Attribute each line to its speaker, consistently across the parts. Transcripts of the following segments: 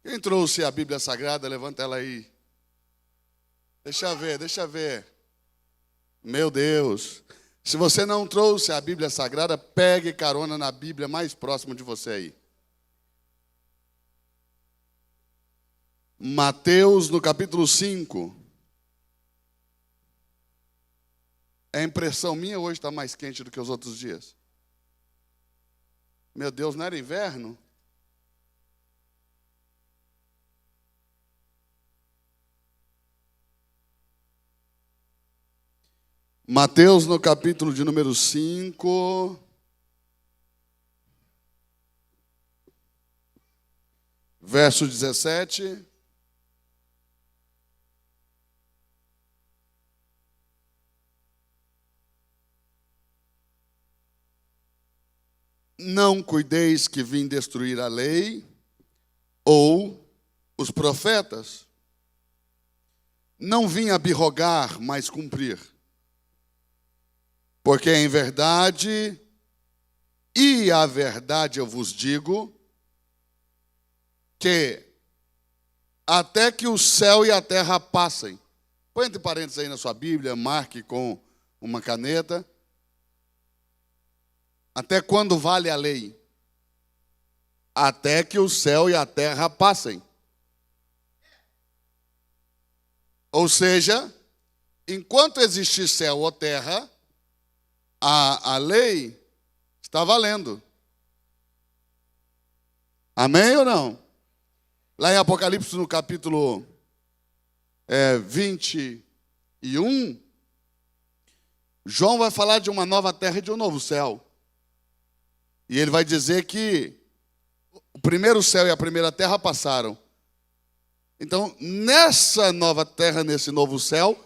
Speaker 1: Quem trouxe a Bíblia Sagrada, levanta ela aí. Deixa ver. Meu Deus. Se você não trouxe a Bíblia Sagrada, pegue carona na Bíblia mais próxima de você aí. Mateus, no capítulo 5. A impressão minha hoje está mais quente do que os outros dias. Meu Deus, não era inverno? Mateus, no capítulo de número 5, verso 17. Não cuideis que vim destruir a lei ou os profetas. Não vim abirrogar, mas cumprir. Porque em verdade, e a verdade eu vos digo, que até que o céu e a terra passem. Põe entre parênteses aí na sua Bíblia, marque com uma caneta. Até quando vale a lei? Até que o céu e a terra passem. Ou seja, enquanto existir céu ou terra, a lei está valendo. Amém ou não? Lá em Apocalipse, no capítulo 21, João vai falar de uma nova terra e de um novo céu. E ele vai dizer que o primeiro céu e a primeira terra passaram. Então, nessa nova terra, nesse novo céu,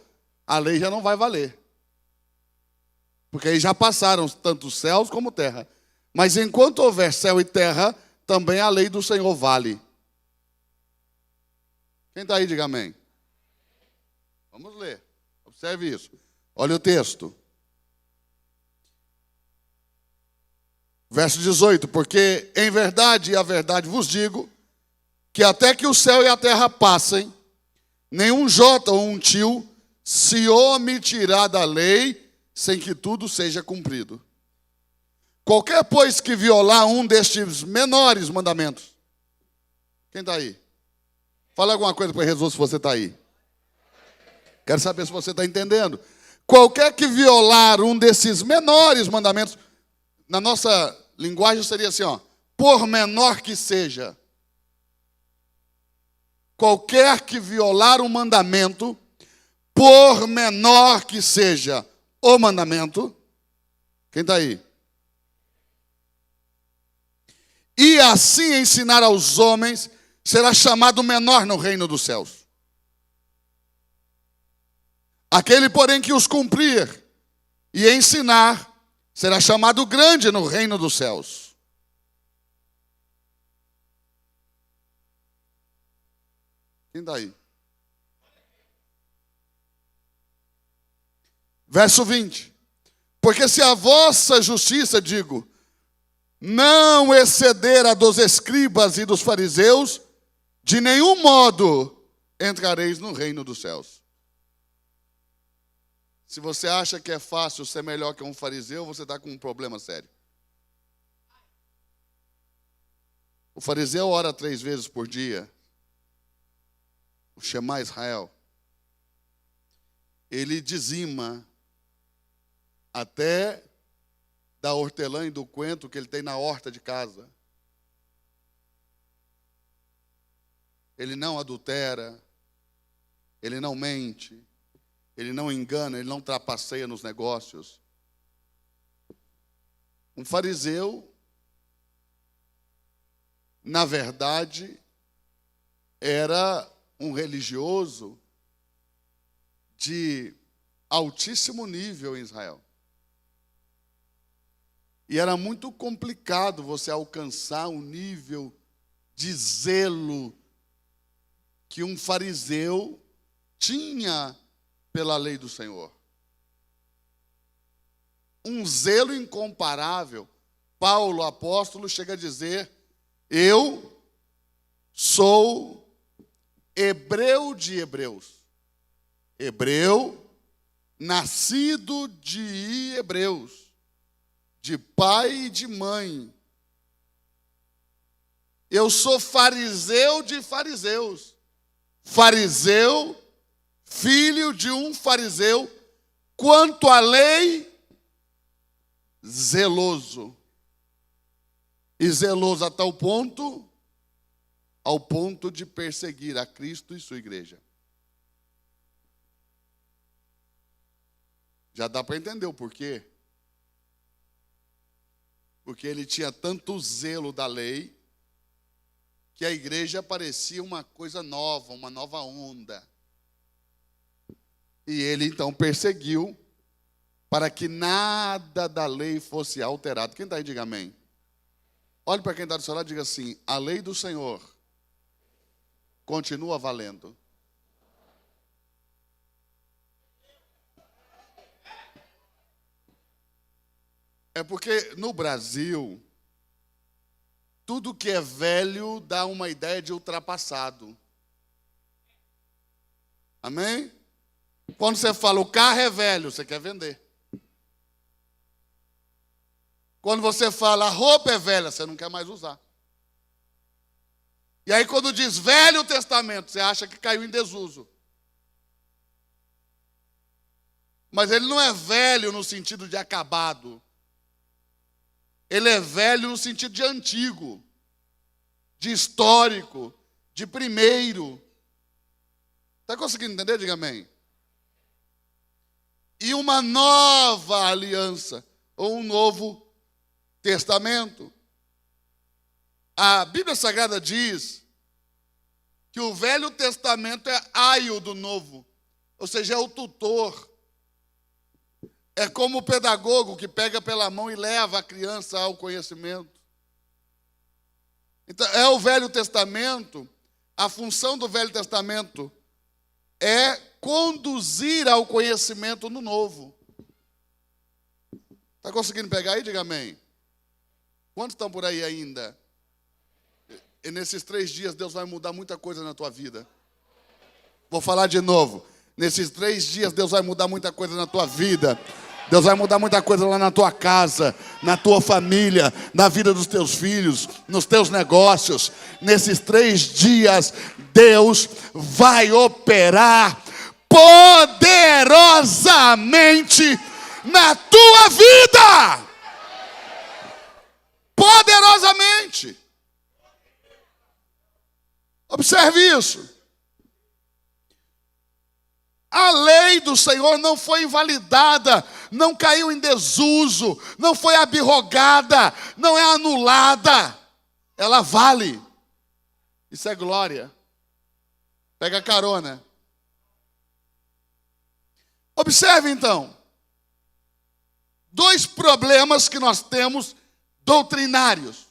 Speaker 1: a lei já não vai valer. Porque aí já passaram tanto céus como terra. Mas enquanto houver céu e terra, também a lei do Senhor vale. Quem está aí, diga amém. Vamos ler. Observe isso. Olha o texto. Verso 18. Porque em verdade e a verdade vos digo, que até que o céu e a terra passem, nenhum jota ou um tio se omitirá da lei, sem que tudo seja cumprido. Qualquer, pois, que violar um destes menores mandamentos. Quem está aí? Fala alguma coisa para Jesus se você está aí. Quero saber se você está entendendo. Qualquer que violar um desses menores mandamentos, na nossa linguagem seria assim, ó, por menor que seja. Qualquer que violar um mandamento, por menor que seja o mandamento, quem está aí? E assim ensinar aos homens, será chamado menor no reino dos céus. Aquele, porém, que os cumprir e ensinar, será chamado grande no reino dos céus. Quem está aí? Verso 20. Porque se a vossa justiça, digo, não exceder a dos escribas e dos fariseus, de nenhum modo entrareis no reino dos céus. Se você acha que é fácil ser melhor que um fariseu, você está com um problema sério. O fariseu ora 3 vezes por dia. O Shema Israel. Ele dizima até da hortelã e do coentro que ele tem na horta de casa. Ele não adultera, ele não mente, ele não engana, ele não trapaceia nos negócios. Um fariseu, na verdade, era um religioso de altíssimo nível em Israel. E era muito complicado você alcançar um nível de zelo que um fariseu tinha pela lei do Senhor. Um zelo incomparável. Paulo, apóstolo, chega a dizer, eu Sou hebreu de hebreus. Hebreu, nascido de hebreus, de pai e de mãe. Eu sou fariseu de fariseus. Fariseu, filho de um fariseu, quanto à lei, zeloso. E zeloso a tal ponto, ao ponto de perseguir a Cristo e sua igreja. Já dá para entender o porquê. Porque ele tinha tanto zelo da lei, que a igreja parecia uma coisa nova, uma nova onda. E ele então perseguiu para que nada da lei fosse alterado. Quem está aí, diga amém. Olhe para quem está do seu lado e diga assim: a lei do Senhor continua valendo. É porque no Brasil, tudo que é velho dá uma ideia de ultrapassado. Amém? Quando você fala o carro é velho, você quer vender. Quando você fala a roupa é velha, você não quer mais usar. E aí quando diz Velho Testamento, você acha que caiu em desuso. Mas ele não é velho no sentido de acabado. Ele é velho no sentido de antigo, de histórico, de primeiro. Está conseguindo entender? Diga amém. E uma nova aliança, ou um novo testamento. A Bíblia Sagrada diz que o Velho Testamento é aio do Novo, ou seja, é o tutor. É como o pedagogo que pega pela mão e leva a criança ao conhecimento. Então, é o Velho Testamento, a função do Velho Testamento é conduzir ao conhecimento no Novo. Está conseguindo pegar aí? Diga amém. Quantos estão por aí ainda? E nesses 3 dias Deus vai mudar muita coisa na tua vida. Vou falar de novo. Nesses 3 dias Deus vai mudar muita coisa na tua vida. Deus vai mudar muita coisa lá na tua casa, na tua família, na vida dos teus filhos, nos teus negócios. Nesses 3 dias, Deus vai operar poderosamente na tua vida. Poderosamente. Observe isso. A lei do Senhor não foi invalidada, não caiu em desuso, não foi abrogada, não é anulada. Ela vale. Isso é glória. Pega carona. Observe então. 2 problemas que nós temos doutrinários.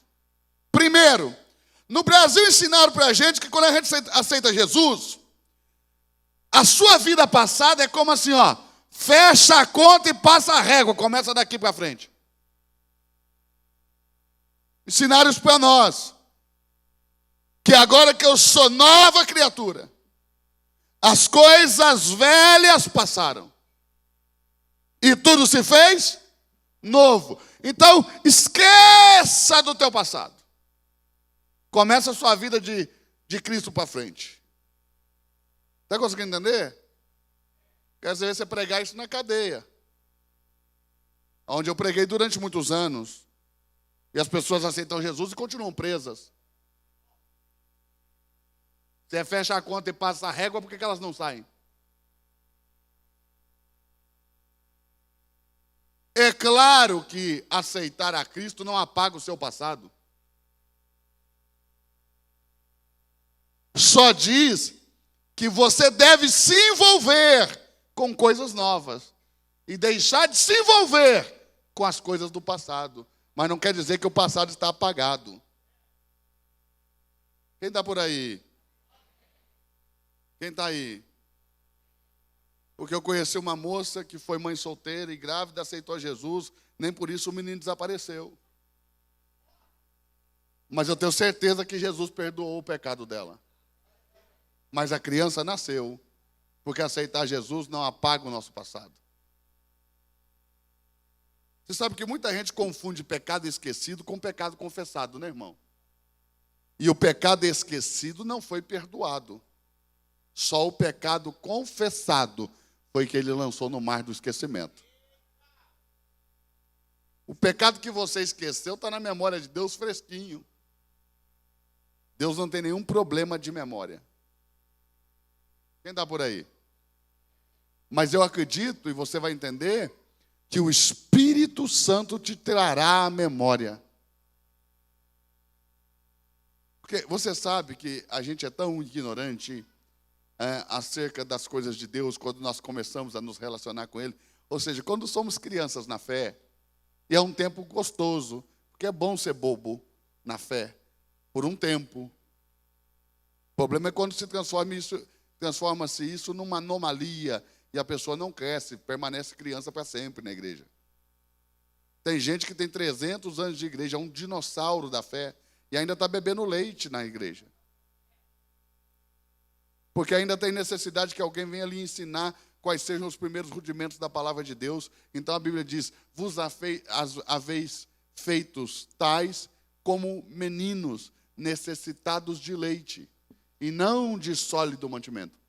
Speaker 1: Primeiro, no Brasil ensinaram para a gente que quando a gente aceita Jesus, a sua vida passada é como assim, ó, fecha a conta e passa a régua, começa daqui para frente. Ensinaram isso para nós, que agora que eu sou nova criatura, as coisas velhas passaram, e tudo se fez novo. Então, esqueça do teu passado. Começa a sua vida de Cristo para frente. Está conseguindo entender? Quero ver você pregar isso na cadeia. Onde eu preguei durante muitos anos. E as pessoas aceitam Jesus e continuam presas. Você fecha a conta e passa a régua, por que elas não saem? É claro que aceitar a Cristo não apaga o seu passado. Só diz que você deve se envolver com coisas novas e deixar de se envolver com as coisas do passado. Mas não quer dizer que o passado está apagado. Quem está por aí? Quem está aí? Porque eu conheci uma moça que foi mãe solteira e grávida, aceitou Jesus, nem por isso o menino desapareceu. Mas eu tenho certeza que Jesus perdoou o pecado dela. Mas a criança nasceu, porque aceitar Jesus não apaga o nosso passado. Você sabe que muita gente confunde pecado esquecido com pecado confessado, né, irmão? E o pecado esquecido não foi perdoado. Só o pecado confessado foi que ele lançou no mar do esquecimento. O pecado que você esqueceu está na memória de Deus fresquinho. Deus não tem nenhum problema de memória. Quem está por aí? Mas eu acredito, e você vai entender, que o Espírito Santo te trará à memória. Porque você sabe que a gente é tão ignorante acerca das coisas de Deus quando nós começamos a nos relacionar com Ele. Ou seja, quando somos crianças na fé, e é um tempo gostoso, porque é bom ser bobo na fé, por um tempo. O problema é quando se transforma-se isso numa anomalia, e a pessoa não cresce, permanece criança para sempre na igreja. Tem gente que tem 300 anos de igreja, é um dinossauro da fé, e ainda está bebendo leite na igreja. Porque ainda tem necessidade que alguém venha lhe ensinar quais sejam os primeiros rudimentos da palavra de Deus. Então a Bíblia diz, vos haveis feitos tais como meninos necessitados de leite, e não de sólido mantimento.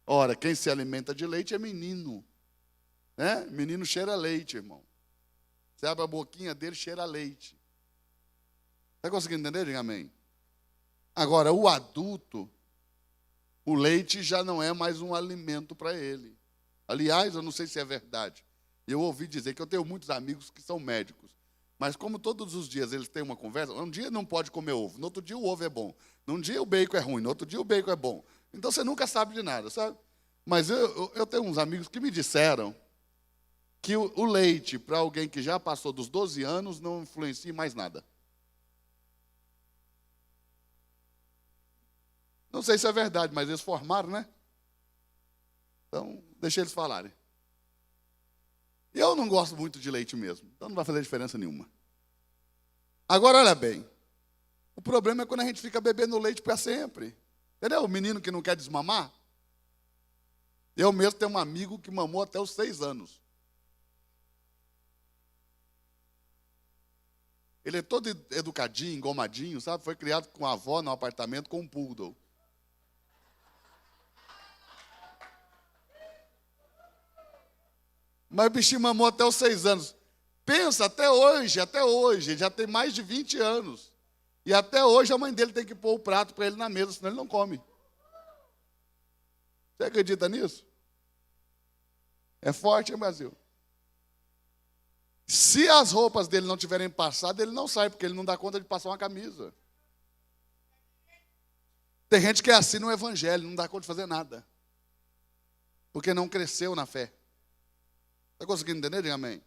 Speaker 1: Ora, quem se alimenta de leite é menino. Né? Menino cheira leite, irmão. Você abre a boquinha dele, cheira leite. Está conseguindo entender? Diga amém. Agora, o adulto, o leite já não é mais um alimento para ele. Aliás, eu não sei se é verdade. Eu ouvi dizer que eu tenho muitos amigos que são médicos. Mas como todos os dias eles têm uma conversa, um dia não pode comer ovo, no outro dia o ovo é bom. Num dia o bacon é ruim, no outro dia o bacon é bom. Então você nunca sabe de nada, sabe? Mas eu tenho uns amigos que me disseram que o leite, para alguém que já passou dos 12 anos, não influencia em mais nada. Não sei se é verdade, mas eles formaram, né? Então, deixa eles falarem. Eu não gosto muito de leite mesmo, então não vai fazer diferença nenhuma. Agora, olha bem. O problema é quando a gente fica bebendo leite para sempre. Entendeu? O menino que não quer desmamar. Eu mesmo tenho um amigo que mamou até os 6 anos. Ele é todo educadinho, engomadinho, sabe? Foi criado com a avó no apartamento com um poodle. Mas o bichinho mamou até os 6 anos. Pensa, até hoje, já tem mais de 20 anos. E até hoje a mãe dele tem que pôr o prato para ele na mesa, senão ele não come. Você acredita nisso? É forte, hein, Brasil? Se as roupas dele não tiverem passado, ele não sai, porque ele não dá conta de passar uma camisa. Tem gente que é assim no evangelho, não dá conta de fazer nada. Porque não cresceu na fé. Está conseguindo entender? Diga amém.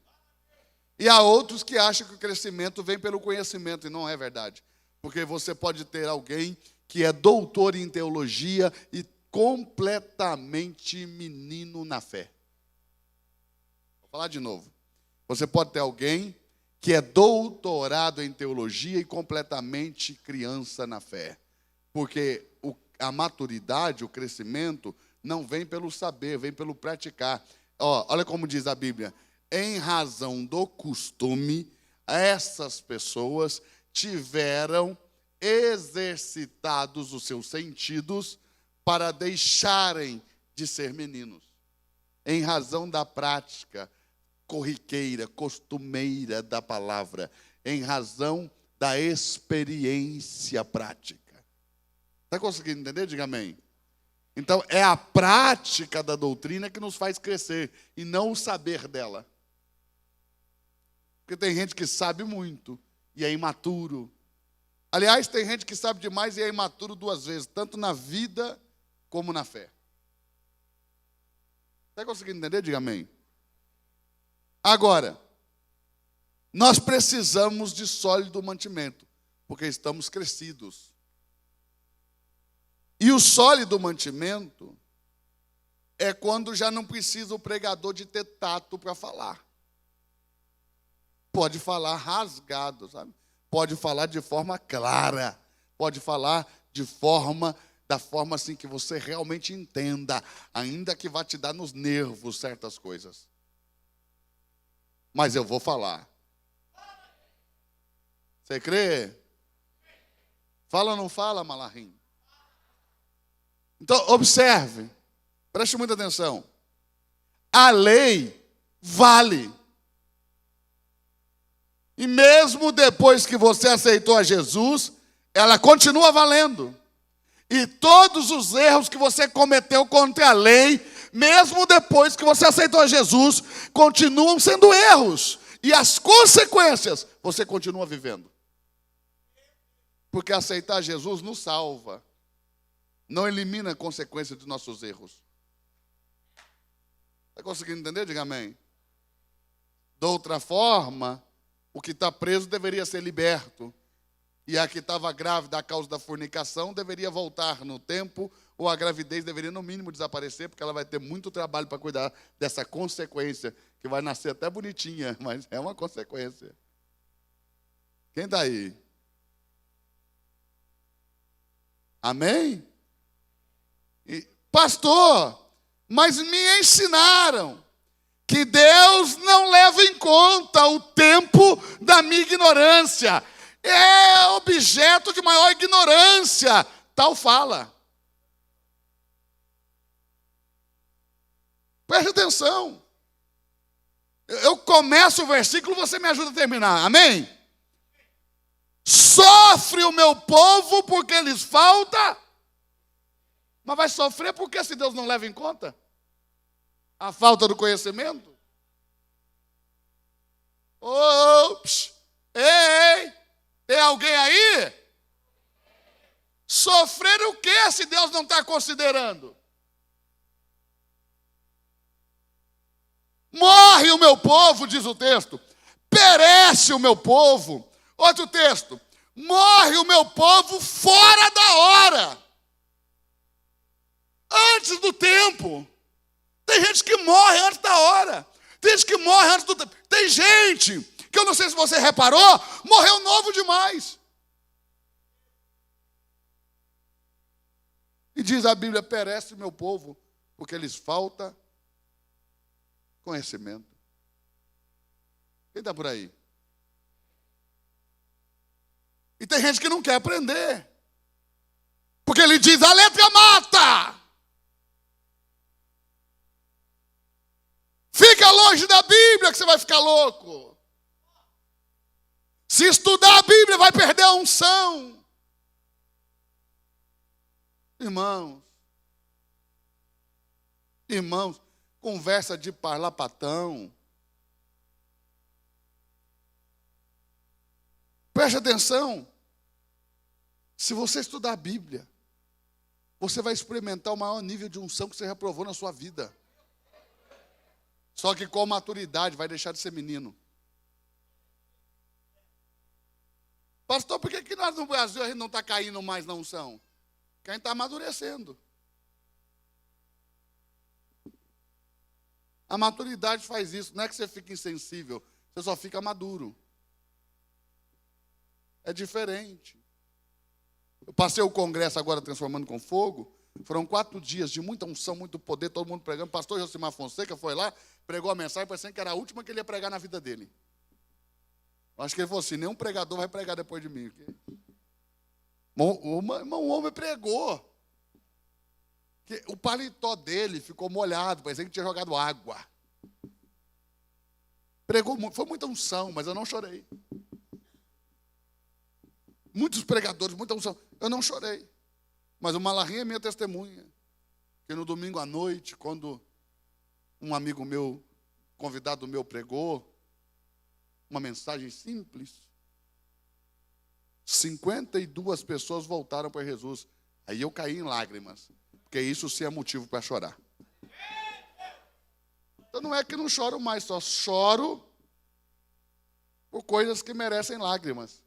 Speaker 1: E há outros que acham que o crescimento vem pelo conhecimento, e não é verdade. Porque você pode ter alguém que é doutor em teologia e completamente menino na fé. Vou falar de novo. Você pode ter alguém que é doutorado em teologia e completamente criança na fé. Porque a maturidade, o crescimento, não vem pelo saber, vem pelo praticar. Olha como diz a Bíblia. Em razão do costume, essas pessoas tiveram exercitados os seus sentidos para deixarem de ser meninos. Em razão da prática corriqueira, costumeira da palavra, em razão da experiência prática. Está conseguindo entender? Diga amém. Então, é a prática da doutrina que nos faz crescer, e não o saber dela. Porque tem gente que sabe muito e é imaturo. Aliás, tem gente que sabe demais e é imaturo 2 vezes, tanto na vida como na fé. Está conseguindo entender? Diga amém. Agora, nós precisamos de sólido mantimento, porque estamos crescidos. E o sólido mantimento é quando já não precisa o pregador de ter tato para falar. Pode falar rasgado, sabe? pode falar de forma clara, pode falar da forma assim que você realmente entenda, ainda que vá te dar nos nervos certas coisas. Mas eu vou falar. Você crê? Fala ou não fala, Malahim? Então, observe, preste muita atenção. A lei vale. E mesmo depois que você aceitou a Jesus, ela continua valendo. E todos os erros que você cometeu contra a lei, mesmo depois que você aceitou a Jesus, continuam sendo erros. E as consequências você continua vivendo. Porque aceitar Jesus nos salva. Não elimina a consequência dos nossos erros. Está conseguindo entender? Diga amém. De outra forma, o que está preso deveria ser liberto. E a que estava grávida a causa da fornicação deveria voltar no tempo, ou a gravidez deveria no mínimo desaparecer, porque ela vai ter muito trabalho para cuidar dessa consequência, que vai nascer até bonitinha, mas é uma consequência. Quem está aí? Amém? Pastor, mas me ensinaram que Deus não leva em conta o tempo da minha ignorância. É objeto de maior ignorância. Tal fala. Preste atenção. Eu começo o versículo, você me ajuda a terminar. Amém? Sofre o meu povo porque lhes falta. Mas vai sofrer porque se Deus não leva em conta a falta do conhecimento? Ops! Ei! Tem alguém aí? Sofrer o que se Deus não está considerando? Morre o meu povo, diz o texto. Perece o meu povo. Outro texto. Morre o meu povo fora da hora. Antes do tempo. Tem gente que morre antes da hora. Tem gente que morre antes do tempo. Tem gente que eu não sei se você reparou, morreu novo demais. E diz a Bíblia, perece meu povo, porque lhes falta conhecimento. Quem está por aí? E tem gente que não quer aprender. Porque ele diz, a letra mata. Fica longe da Bíblia que você vai ficar louco. Se estudar a Bíblia, vai perder a unção. Irmãos, conversa de parlapatão. Preste atenção. Se você estudar a Bíblia, você vai experimentar o maior nível de unção que você já provou na sua vida. Só que com maturidade vai deixar de ser menino. Pastor, por que nós no Brasil a gente não está caindo mais na unção? Porque a gente está amadurecendo. A maturidade faz isso. Não é que você fica insensível, você só fica maduro. É diferente. Eu passei o congresso agora Transformando com Fogo. Foram 4 dias de muita unção, muito poder, todo mundo pregando. O pastor Josimar Fonseca foi lá, pregou a mensagem, parecendo que era a última que ele ia pregar na vida dele. Eu acho que ele falou assim, nenhum pregador vai pregar depois de mim. O homem pregou. O paletó dele ficou molhado, parecia que tinha jogado água. Pregou muito, foi muita unção, mas eu não chorei. Muitos pregadores, muita unção, eu não chorei. Mas o Malahim é minha testemunha. Que no domingo à noite, quando um amigo meu, convidado meu, pregou uma mensagem simples, 52 pessoas voltaram para Jesus. Aí eu caí em lágrimas, porque isso sim é motivo para chorar. Então não é que não choro mais, só choro por coisas que merecem lágrimas.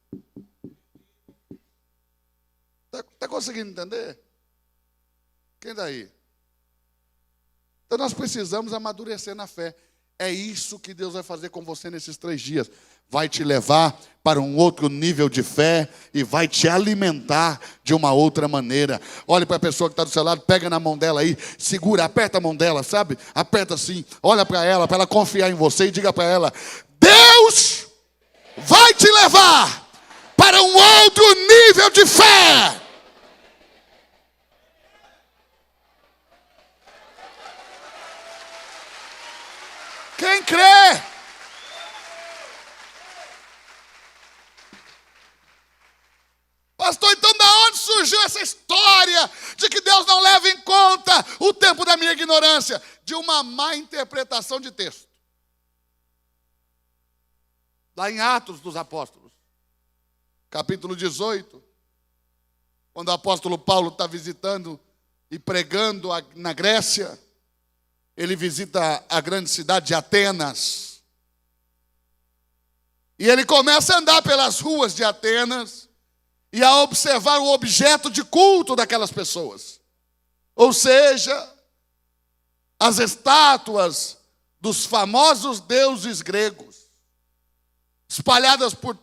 Speaker 1: Está conseguindo entender? Quem daí? Então nós precisamos amadurecer na fé. É isso que Deus vai fazer com você nesses 3 dias. vai te levar para um outro nível de fé e vai te alimentar de uma outra maneira. Olhe para a pessoa que está do seu lado, pega na mão dela aí, segura, aperta a mão dela, sabe? Aperta assim, olha para ela confiar em você e diga para ela: Deus vai te levar para um outro nível de fé. Quem crê? Pastor, então da onde surgiu essa história de que Deus não leva em conta o tempo da minha ignorância? De uma má interpretação de texto. Lá em Atos dos Apóstolos, capítulo 18, quando o apóstolo Paulo está visitando e pregando na Grécia, ele visita a grande cidade de Atenas. E ele começa a andar pelas ruas de Atenas e a observar o objeto de culto daquelas pessoas. Ou seja, as estátuas dos famosos deuses gregos, espalhadas por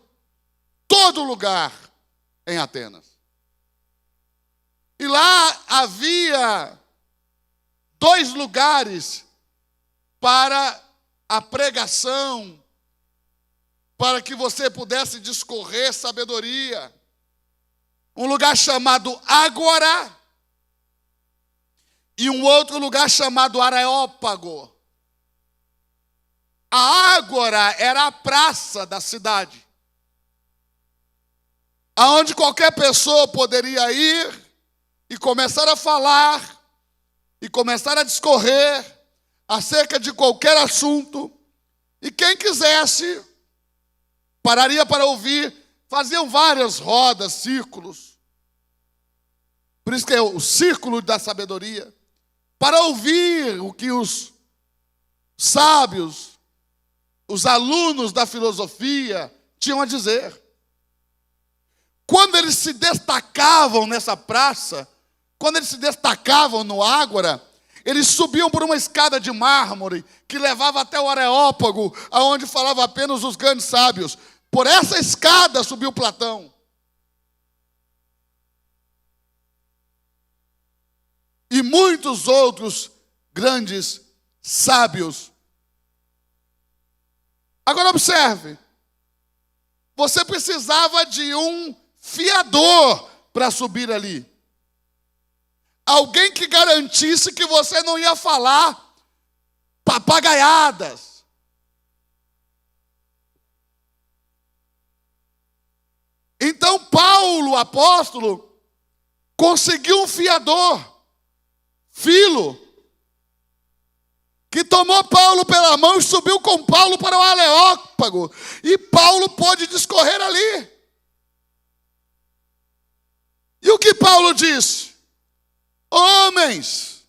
Speaker 1: todo lugar em Atenas. E lá havia 2 lugares para a pregação, para que você pudesse discorrer sabedoria. Um lugar chamado Ágora e um outro lugar chamado Areópago. A Ágora era a praça da cidade, aonde qualquer pessoa poderia ir e começar a falar e começar a discorrer acerca de qualquer assunto, e quem quisesse pararia para ouvir. Faziam várias rodas, círculos. Por isso que é o círculo da sabedoria. Para ouvir o que os sábios, os alunos da filosofia tinham a dizer. Quando eles se destacavam nessa praça, quando eles se destacavam no Ágora, eles subiam por uma escada de mármore que levava até o Areópago, aonde falava apenas os grandes sábios. Por essa escada subiu Platão. E muitos outros grandes sábios. Agora observe. Você precisava de um fiador para subir ali. Alguém que garantisse que você não ia falar papagaiadas. Então Paulo, apóstolo, conseguiu um fiador, Filo, que tomou Paulo pela mão e subiu com Paulo para o Areópago. E Paulo pôde discorrer ali. E o que Paulo disse? Homens,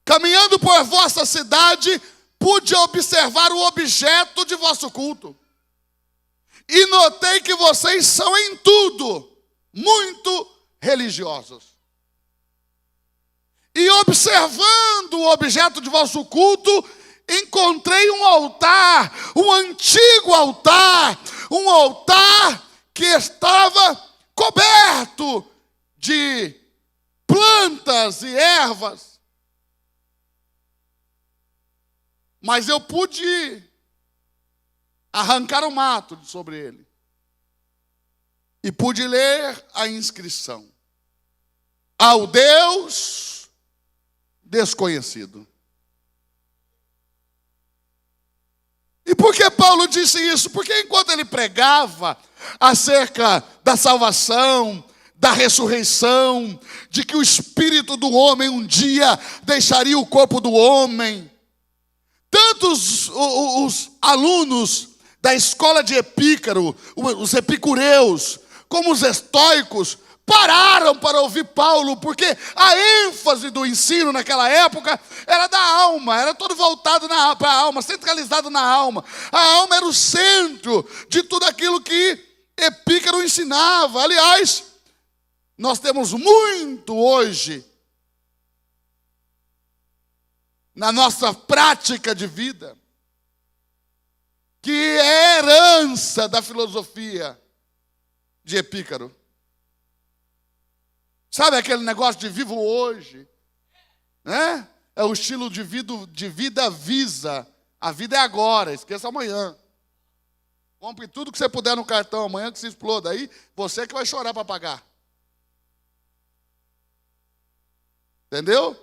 Speaker 1: caminhando por vossa cidade, pude observar o objeto de vosso culto. E notei que vocês são em tudo muito religiosos. E observando o objeto de vosso culto, encontrei um altar, um antigo altar, um altar que estava coberto de plantas e ervas. Mas eu pude arrancar o mato de sobre ele. E pude ler a inscrição: ao Deus desconhecido. E por que Paulo disse isso? Porque enquanto ele pregava acerca da salvação, da ressurreição, de que o espírito do homem um dia deixaria o corpo do homem, tantos os alunos da escola de Epícaro, os epicureus, como os estoicos, pararam para ouvir Paulo, porque a ênfase do ensino naquela época era da alma, era todo voltado para a alma, centralizado na alma. A alma era o centro de tudo aquilo que Epícaro ensinava. Aliás, nós temos muito hoje, na nossa prática de vida, que é herança da filosofia de Epícoro. Sabe aquele negócio de vivo hoje? Né? É o estilo de vida visa. A vida é agora, esqueça amanhã. Compre tudo que você puder no cartão amanhã que se exploda. Aí você que vai chorar para pagar. Entendeu?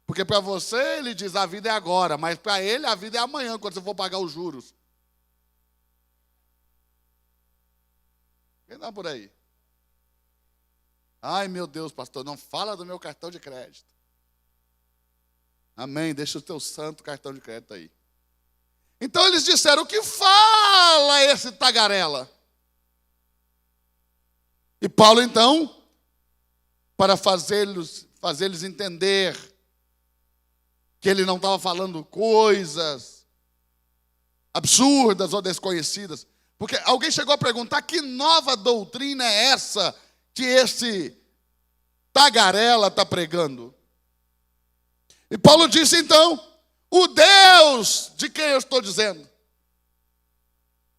Speaker 1: Porque para você ele diz a vida é agora, mas para ele a vida é amanhã, quando você for pagar os juros. Quem está por aí? Ai, meu Deus, pastor, não fala do meu cartão de crédito. Amém, deixa o teu santo cartão de crédito aí. Então eles disseram, o que fala esse tagarela? E Paulo então, para fazê-los entender que ele não estava falando coisas absurdas ou desconhecidas, porque alguém chegou a perguntar que nova doutrina é essa que esse tagarela está pregando. E Paulo disse então, o Deus de quem eu estou dizendo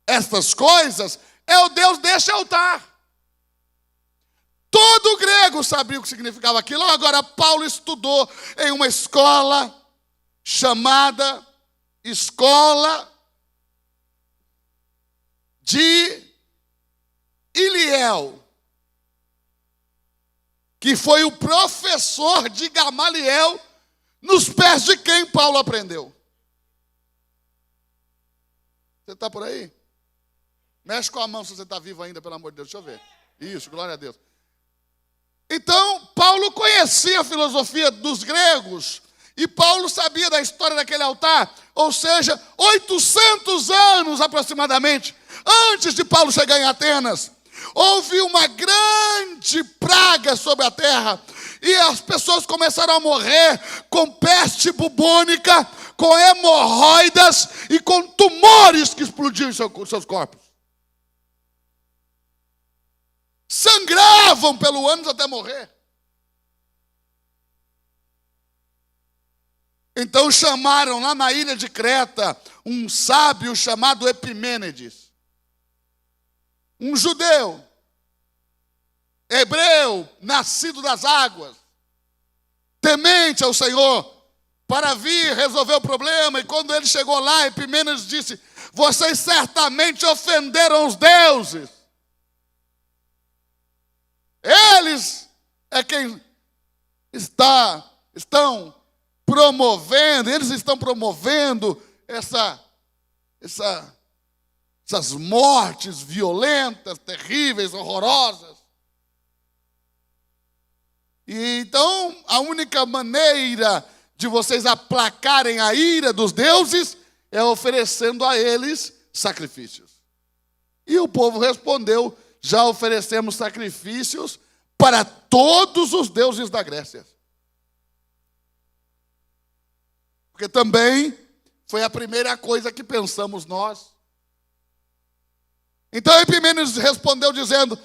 Speaker 1: estas coisas é o Deus deste altar. Todo grego sabia o que significava aquilo. Agora Paulo estudou em uma escola chamada Escola de Iliel, que foi o professor de Gamaliel, nos pés de quem Paulo aprendeu. Você está por aí? Mexe com a mão se você está vivo ainda, pelo amor de Deus. Deixa eu ver. Isso, glória a Deus. Então, Paulo conhecia a filosofia dos gregos. E Paulo sabia da história daquele altar. Ou seja, 800 anos aproximadamente, antes de Paulo chegar em Atenas, houve uma grande praga sobre a terra. E as pessoas começaram a morrer com peste bubônica, com hemorroidas e com tumores que explodiam em seus corpos. Sangravam pelo ânus até morrer. Então chamaram lá na ilha de Creta um sábio chamado Epimênides. Um judeu, hebreu, nascido das águas, temente ao Senhor, para vir resolver o problema. E quando ele chegou lá, Epimênides disse, vocês certamente ofenderam os deuses. Eles é quem estão promovendo, eles estão promovendo essas mortes violentas, terríveis, horrorosas. E então, a única maneira de vocês aplacarem a ira dos deuses é oferecendo a eles sacrifícios. E o povo respondeu, já oferecemos sacrifícios para todos os deuses da Grécia. Porque também foi a primeira coisa que pensamos nós. Então Epimênides respondeu dizendo,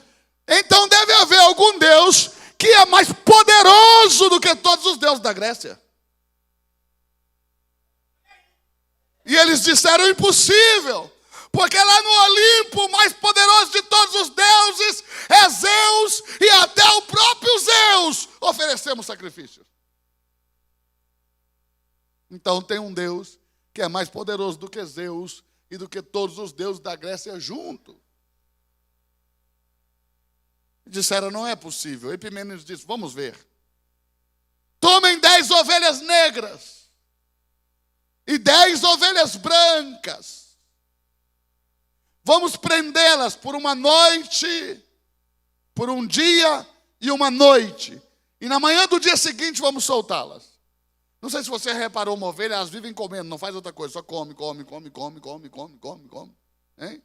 Speaker 1: então deve haver algum Deus que é mais poderoso do que todos os deuses da Grécia. E eles disseram impossível, porque lá no Olimpo o mais poderoso de todos os deuses é Zeus, e até o próprio Zeus oferecemos sacrifícios. Então tem um Deus que é mais poderoso do que Zeus e do que todos os deuses da Grécia juntos. Disseram, não é possível. Epimênides disse, vamos ver. Tomem 10 ovelhas negras e 10 ovelhas brancas. Vamos prendê-las por uma noite, por um dia e uma noite. E na manhã do dia seguinte vamos soltá-las. Não sei se você reparou uma ovelha, elas vivem comendo, não faz outra coisa, só come. Hein?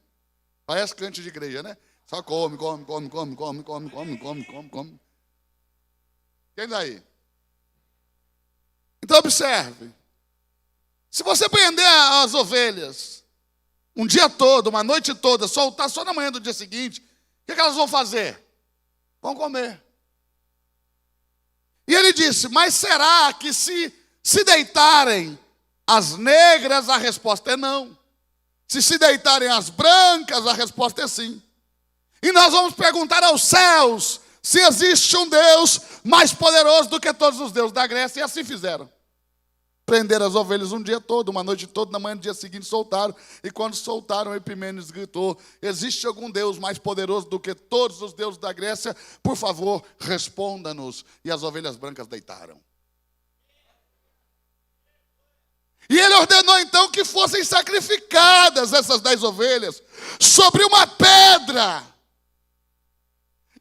Speaker 1: Parece cante de igreja, né? Só come. Quem daí? Então observe. Se você prender as ovelhas um dia todo, uma noite toda, soltar só na manhã do dia seguinte, o que elas vão fazer? Vão comer. E ele disse, mas será que se deitarem as negras, a resposta é não. Se deitarem as brancas, a resposta é sim. E nós vamos perguntar aos céus se existe um Deus mais poderoso do que todos os deuses da Grécia. E assim fizeram. Prenderam as ovelhas um dia todo, uma noite toda, na manhã do dia seguinte soltaram. E quando soltaram, Epimênides gritou: existe algum Deus mais poderoso do que todos os deuses da Grécia? Por favor, responda-nos. E as ovelhas brancas deitaram. E ele ordenou então que fossem sacrificadas essas 10 ovelhas sobre uma pedra.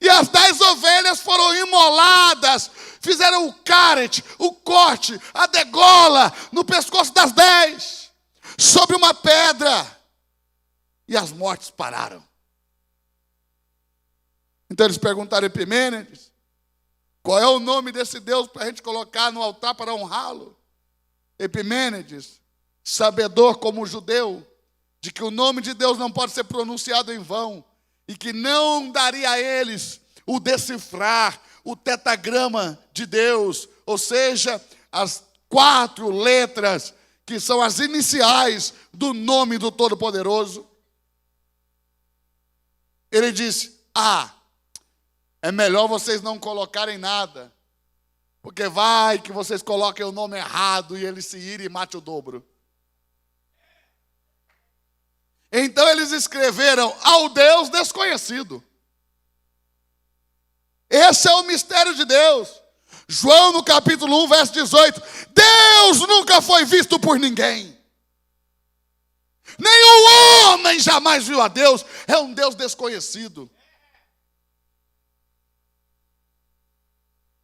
Speaker 1: E as 10 ovelhas foram imoladas, fizeram o cáret, o corte, a degola no pescoço das 10, sobre uma pedra. E as mortes pararam. Então eles perguntaram a Epimênides: qual é o nome desse Deus para a gente colocar no altar para honrá-lo? Epimênides, sabedor como judeu, de que o nome de Deus não pode ser pronunciado em vão, e que não daria a eles o decifrar, o tetagrama de Deus, ou seja, as 4 letras que são as iniciais do nome do Todo-Poderoso. Ele disse: é melhor vocês não colocarem nada, porque vai que vocês coloquem o nome errado e ele se ire e mate o dobro. Então eles escreveram ao Deus desconhecido. Esse é o mistério de Deus. João no capítulo 1, verso 18. Deus nunca foi visto por ninguém. Nenhum homem jamais viu a Deus. É um Deus desconhecido.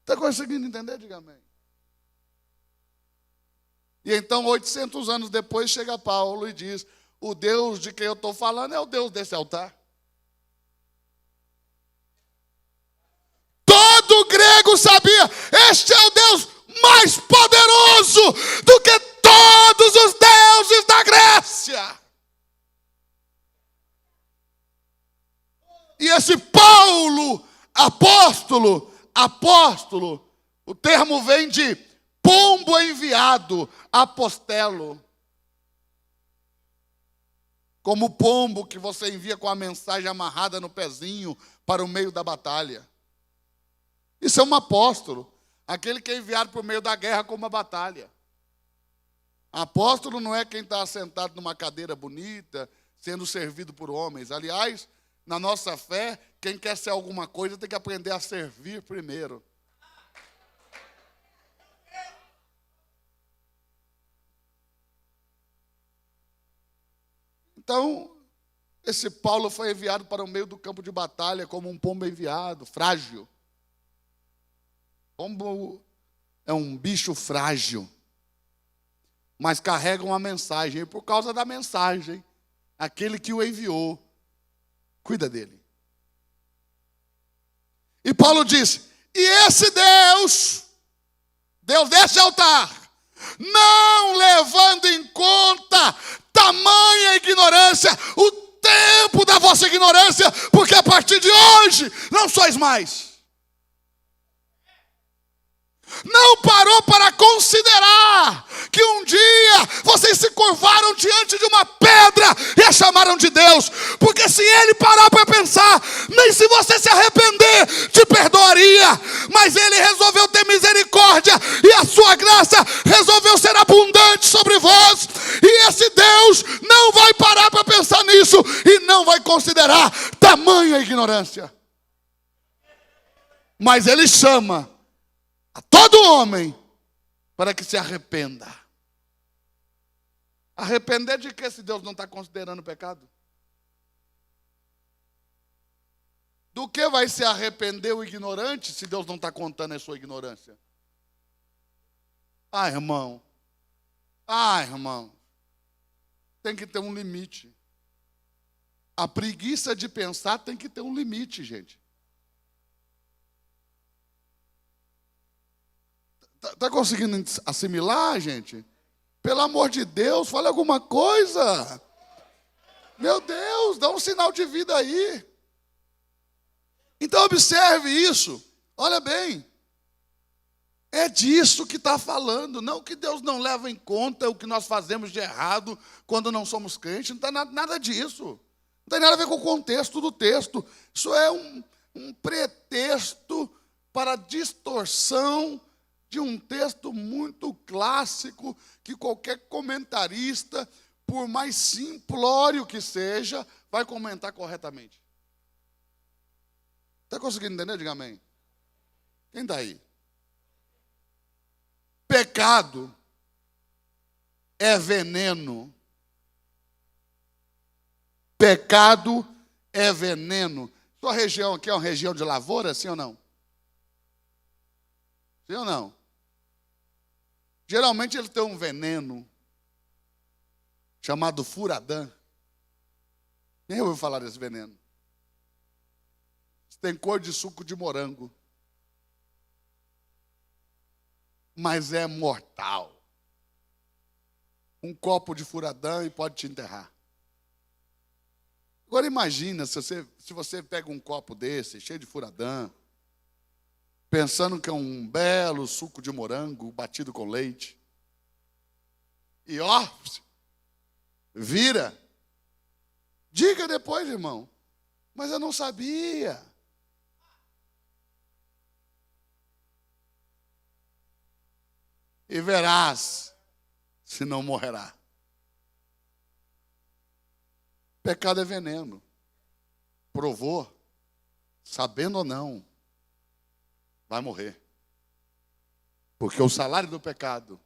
Speaker 1: Está conseguindo entender? Diga amém. E então, 800 anos depois, chega Paulo e diz: o Deus de quem eu estou falando é o Deus desse altar. Todo grego sabia: este é o Deus mais poderoso do que todos os deuses da Grécia. E esse Paulo, apóstolo, o termo vem de pombo enviado, apostelo. Como o pombo que você envia com a mensagem amarrada no pezinho para o meio da batalha. Isso é um apóstolo, aquele que é enviado para o meio da guerra como uma batalha. Apóstolo não é quem está sentado numa cadeira bonita, sendo servido por homens. Aliás, na nossa fé, quem quer ser alguma coisa tem que aprender a servir primeiro. Então, esse Paulo foi enviado para o meio do campo de batalha como um pombo enviado, frágil. Pombo é um bicho frágil, mas carrega uma mensagem. E por causa da mensagem, aquele que o enviou cuida dele. E Paulo disse: e esse Deus deste altar, não levando em conta tamanha ignorância, o tempo da vossa ignorância, porque a partir de hoje não sois mais. Não parou para considerar que um dia vocês se curvaram diante de uma pedra e a chamaram de Deus. Porque se ele parar para pensar, nem se você se arrepender, te perdoaria. Mas ele resolveu ter misericórdia e a sua graça resolveu ser abundante sobre vós. E esse Deus não vai parar para pensar nisso e não vai considerar tamanha ignorância. Mas ele chama a todo homem para que se arrependa. Arrepender de que se Deus não está considerando o pecado? Do que vai se arrepender o ignorante se Deus não está contando a sua ignorância? Irmão. Irmão. Tem que ter um limite. A preguiça de pensar tem que ter um limite, gente. Está conseguindo assimilar, gente? Pelo amor de Deus, fale alguma coisa. Meu Deus, dá um sinal de vida aí. Então observe isso. Olha bem. É disso que está falando, não que Deus não leva em conta o que nós fazemos de errado quando não somos crentes, não tem nada disso. Não tem nada a ver com o contexto do texto. Isso é um pretexto para a distorção de um texto muito clássico que qualquer comentarista, por mais simplório que seja, vai comentar corretamente. Está conseguindo entender? Diga amém. Quem está aí? Pecado é veneno. Pecado é veneno. Sua região aqui é uma região de lavoura, sim ou não? Sim ou não? Geralmente ele tem um veneno chamado furadã. Quem ouviu falar desse veneno? Tem cor de suco de morango. Mas é mortal. Um copo de furadã e pode te enterrar. Agora imagina se você pega um copo desse, cheio de furadã, pensando que é um belo suco de morango batido com leite. E ó, vira. Diga depois, irmão. Mas eu não sabia. E verás, se não morrerá. Pecado é veneno. Provou, sabendo ou não, vai morrer. Porque o salário do pecado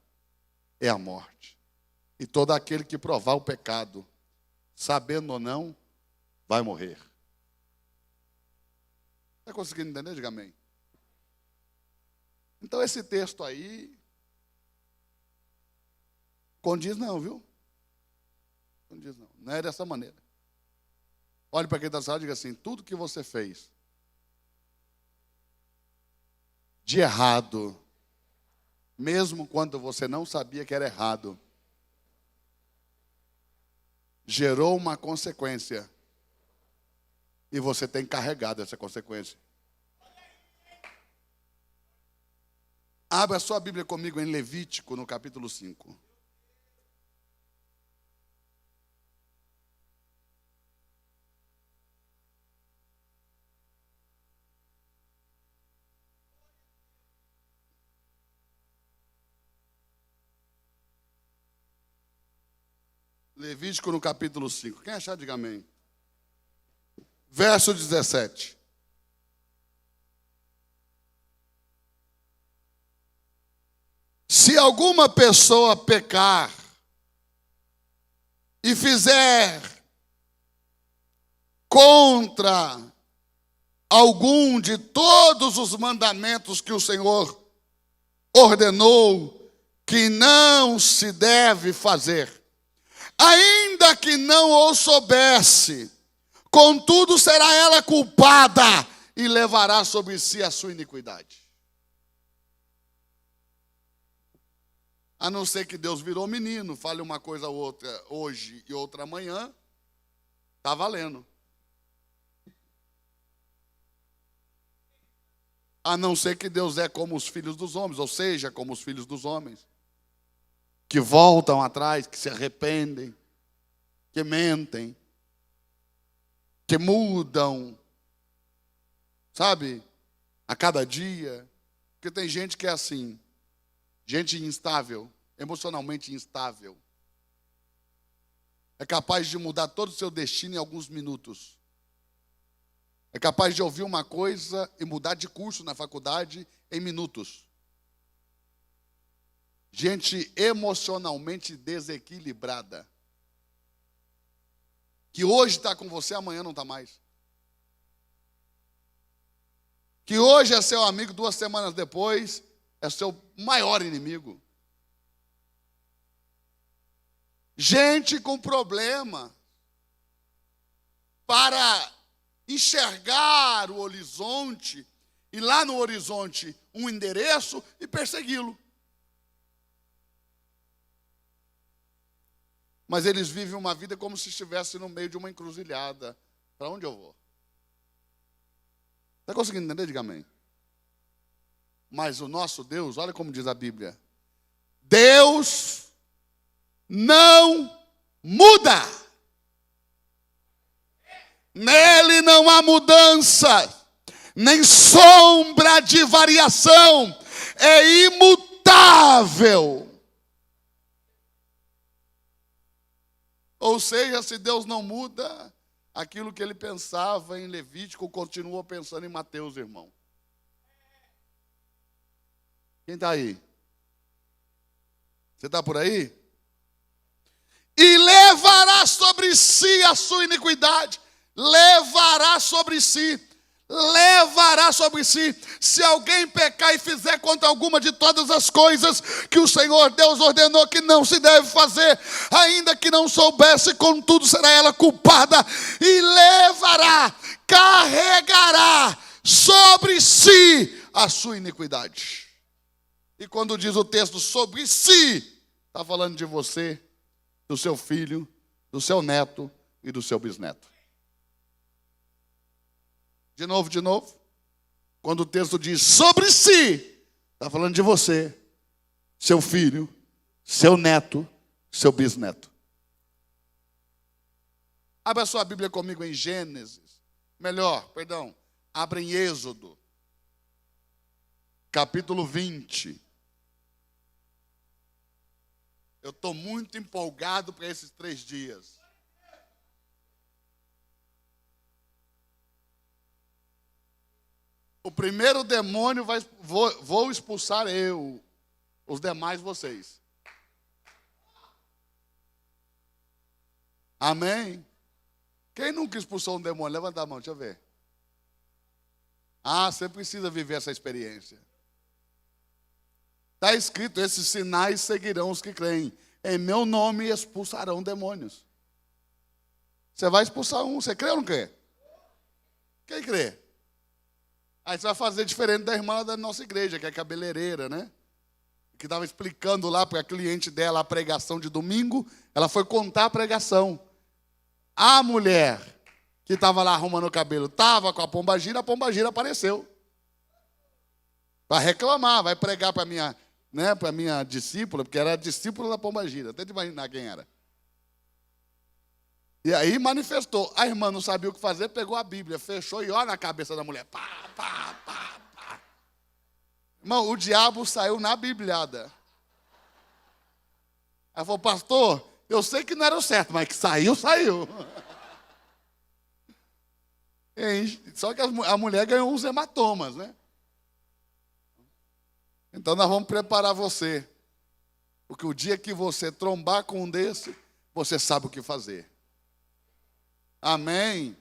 Speaker 1: é a morte. E todo aquele que provar o pecado, sabendo ou não, vai morrer. Está conseguindo entender? Diga amém. Então esse texto aí condiz não, viu? Condiz não. Não é dessa maneira. Olhe para quem está na sala e diga assim: tudo que você fez de errado, mesmo quando você não sabia que era errado, gerou uma consequência. E você tem carregado essa consequência. Abra sua Bíblia comigo em Levítico, no capítulo 5. Levítico no capítulo 5. Quem achar, diga amém. Verso 17. Se alguma pessoa pecar e fizer contra algum de todos os mandamentos que o Senhor ordenou que não se deve fazer, ainda que não o soubesse, contudo será ela culpada e levará sobre si a sua iniquidade. A não ser que Deus virou menino, fale uma coisa ou outra hoje e outra amanhã, está valendo. A não ser que Deus é como os filhos dos homens, ou seja, como os filhos dos homens, que voltam atrás, que se arrependem, que mentem, que mudam, sabe, a cada dia. Porque tem gente que é assim, gente instável, emocionalmente instável. É capaz de mudar todo o seu destino em alguns minutos. É capaz de ouvir uma coisa e mudar de curso na faculdade em minutos. Gente emocionalmente desequilibrada. Que hoje está com você, amanhã não está mais. Que hoje é seu amigo, 2 semanas depois é seu maior inimigo. Gente com problema para enxergar o horizonte e lá no horizonte um endereço e persegui-lo. Mas eles vivem uma vida como se estivesse no meio de uma encruzilhada. Para onde eu vou? Está conseguindo entender? Diga amém. Mas o nosso Deus, olha como diz a Bíblia, Deus não muda. Nele não há mudança, nem sombra de variação. É imutável. Ou seja, se Deus não muda, aquilo que ele pensava em Levítico continua pensando em Mateus, irmão. Quem está aí? Você está por aí? E levará sobre si a sua iniquidade. Levará sobre si. Levará sobre si. Se alguém pecar e fizer contra alguma de todas as coisas que o Senhor Deus ordenou que não se deve fazer, ainda que não soubesse, contudo será ela culpada, e levará, carregará sobre si a sua iniquidade. E quando diz o texto sobre si, está falando de você, do seu filho, do seu neto e do seu bisneto. De novo. Quando o texto diz sobre si, está falando de você, seu filho, seu neto, seu bisneto. Abra a sua Bíblia comigo em Gênesis. Abra em Êxodo. Capítulo 20. Eu estou muito empolgado para esses 3 dias. O primeiro demônio vou expulsar eu, os demais vocês. Amém? Quem nunca expulsou um demônio? Levanta a mão, deixa eu ver. Ah, você precisa viver essa experiência. Está escrito, esses sinais seguirão os que creem. Em meu nome expulsarão demônios. Você vai expulsar um, você crê ou não crê? Quem crê? Aí você vai fazer diferente da irmã da nossa igreja, que é cabeleireira, né? Que estava explicando lá para a cliente dela a pregação de domingo. Ela foi contar a pregação. A mulher que estava lá arrumando o cabelo estava com a pombagira apareceu. Para reclamar, vai pregar para a minha discípula, porque era a discípula da pombagira. Tenta imaginar quem era. E aí manifestou. A irmã não sabia o que fazer, pegou a Bíblia, fechou e olha na cabeça da mulher. Pá. Irmão, o diabo saiu na bibliada. Ela falou, pastor, eu sei que não era o certo, mas que saiu. Só que a mulher ganhou uns hematomas, né? Então nós vamos preparar você. Porque o dia que você trombar com um desse, você sabe o que fazer. Amém?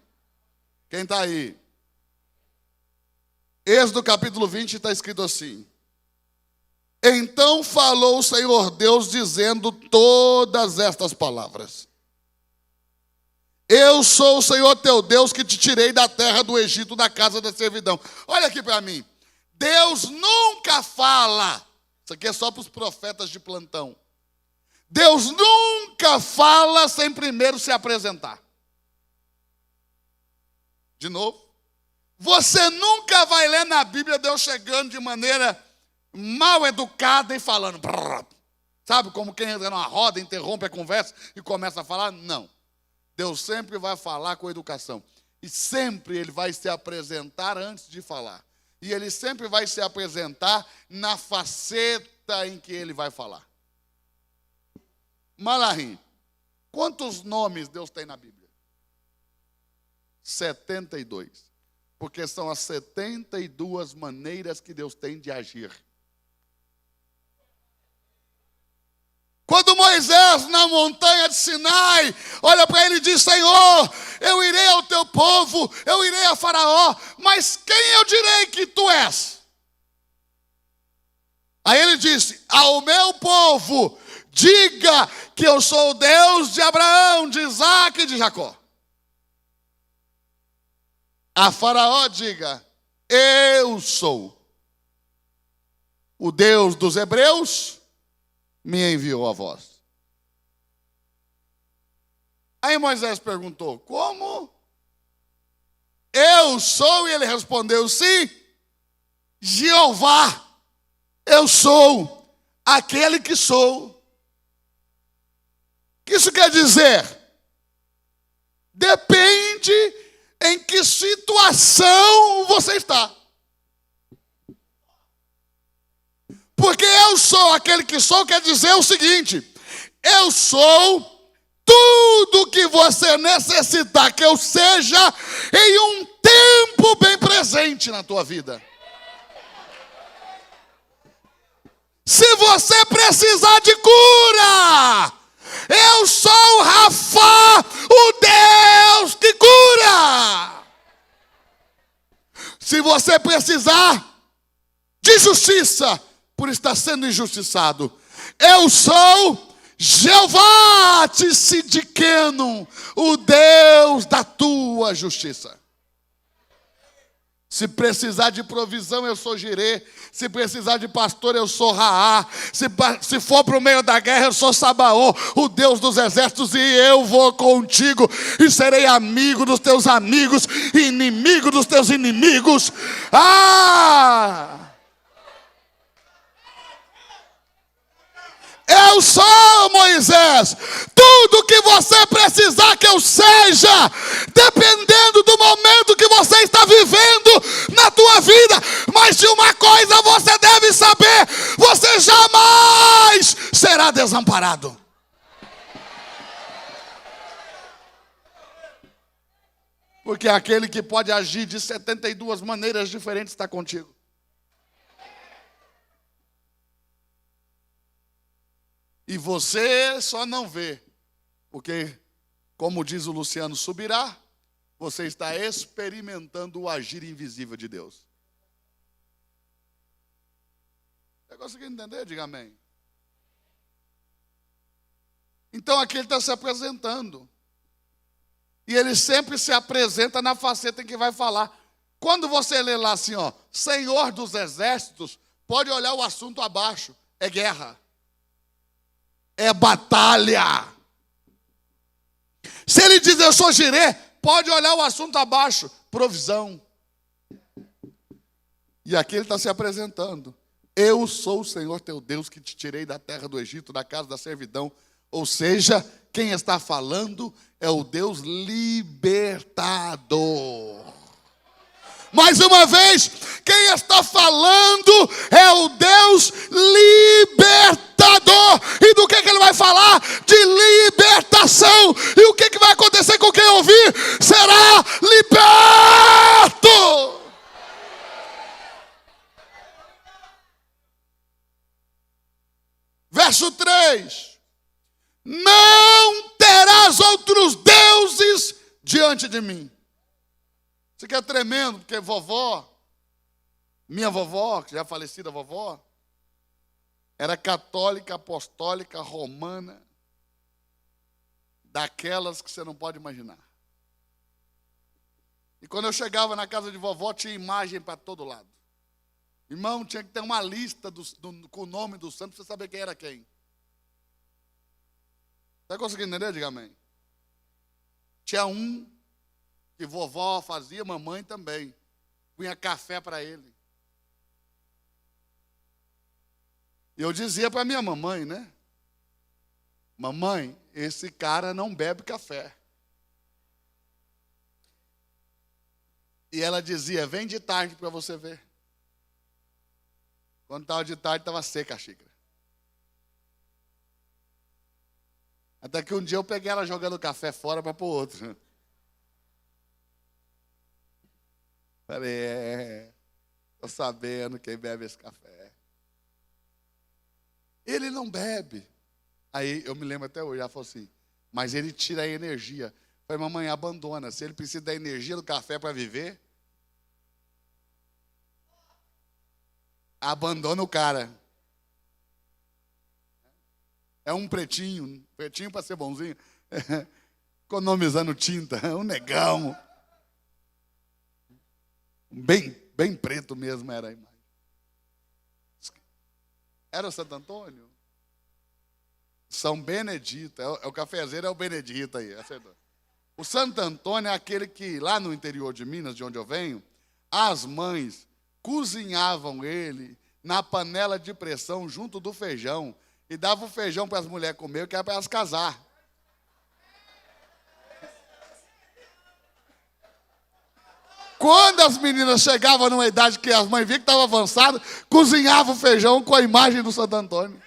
Speaker 1: Quem está aí? Êxodo capítulo 20 está escrito assim. Então falou o Senhor Deus dizendo todas estas palavras. Eu sou o Senhor teu Deus que te tirei da terra do Egito, da casa da servidão. Olha aqui para mim. Deus nunca fala. Isso aqui é só para os profetas de plantão. Deus nunca fala sem primeiro se apresentar. De novo. Você nunca vai ler na Bíblia Deus chegando de maneira mal educada e falando. Sabe, como quem entra numa roda, interrompe a conversa e começa a falar? Não. Deus sempre vai falar com educação. E sempre Ele vai se apresentar antes de falar. E Ele sempre vai se apresentar na faceta em que Ele vai falar. Malahim, quantos nomes Deus tem na Bíblia? 72. Porque são as 72 maneiras que Deus tem de agir. Quando Moisés, na montanha de Sinai, olha para ele e diz, Senhor, eu irei ao teu povo, eu irei a Faraó, mas quem eu direi que tu és? Aí ele disse, ao meu povo, diga que eu sou o Deus de Abraão, de Isaac e de Jacó. A Faraó diga, eu sou o Deus dos hebreus, me enviou a vós. Aí Moisés perguntou, como? Eu sou, e ele respondeu, sim, Jeová, Eu sou aquele que sou. O que isso quer dizer? Depende em que situação você está. Porque eu sou aquele que sou quer dizer o seguinte: eu sou tudo que você necessitar que eu seja em um tempo bem presente na tua vida. Se você precisar de cura, eu sou Rafa, o Deus que cura. Se você precisar de justiça por estar sendo injustiçado, eu sou Jeová Tsidkenu, o Deus da tua justiça. Se precisar de provisão, eu sou Jirê. Se precisar de pastor, eu sou Raá. Se for para o meio da guerra, eu sou Sabaô, o Deus dos exércitos, e eu vou contigo, e serei amigo dos teus amigos, e inimigo dos teus inimigos. Eu sou Moisés. Tudo que você precisar que eu seja, dependendo do momento que você está vivendo na tua vida. Mas de uma coisa você deve saber: você jamais será desamparado. Porque aquele que pode agir de 72 maneiras diferentes está contigo. E você só não vê, porque, como diz o Luciano Subirá, você está experimentando o agir invisível de Deus. Você conseguiu entender? Diga amém. Então aqui ele está se apresentando. E ele sempre se apresenta na faceta em que vai falar. Quando você lê lá assim, ó, Senhor dos Exércitos, pode olhar o assunto abaixo, é guerra. É batalha. Se ele diz eu sou Jirê, pode olhar o assunto abaixo, provisão. E aqui ele está se apresentando. Eu sou o Senhor teu Deus que te tirei da terra do Egito, da casa da servidão. Ou seja, quem está falando é o Deus libertador. Mais uma vez, quem está falando é o Deus libertador. E do que ele vai falar? De libertação. E o que vai acontecer com quem ouvir? Será liberto. Verso 3. Não terás outros deuses diante de mim. Isso aqui é tremendo, porque minha vovó, que já é falecida vovó, era católica, apostólica, romana, daquelas que você não pode imaginar. E quando eu chegava na casa de vovó, tinha imagem para todo lado. Irmão, tinha que ter uma lista com o nome do santo para você saber quem era quem. Está conseguindo entender? Diga amém. Tinha um que vovó fazia, mamãe também. Punha café para ele. E eu dizia para minha mamãe, né? Mamãe, esse cara não bebe café. E ela dizia, vem de tarde para você ver. Quando estava de tarde, estava seca a xícara. Até que um dia eu peguei ela jogando café fora para pôr outro. Falei, estou sabendo quem bebe esse café. Ele não bebe. Aí eu me lembro até hoje, ela falou assim, mas ele tira a energia. Eu falei, mamãe, abandona. Se ele precisa da energia do café para viver, abandona o cara. É um pretinho para ser bonzinho, economizando tinta, é um negão. Bem preto mesmo era a imagem. Era o Santo Antônio? São Benedito, o cafezeiro é o Benedito aí, acertou. O Santo Antônio é aquele que, lá no interior de Minas, de onde eu venho, as mães cozinhavam ele na panela de pressão junto do feijão e dava o feijão para as mulheres comer, que era para elas casar. Quando as meninas chegavam numa idade que as mães viam que estava avançado, cozinhava o feijão com a imagem do Santo Antônio.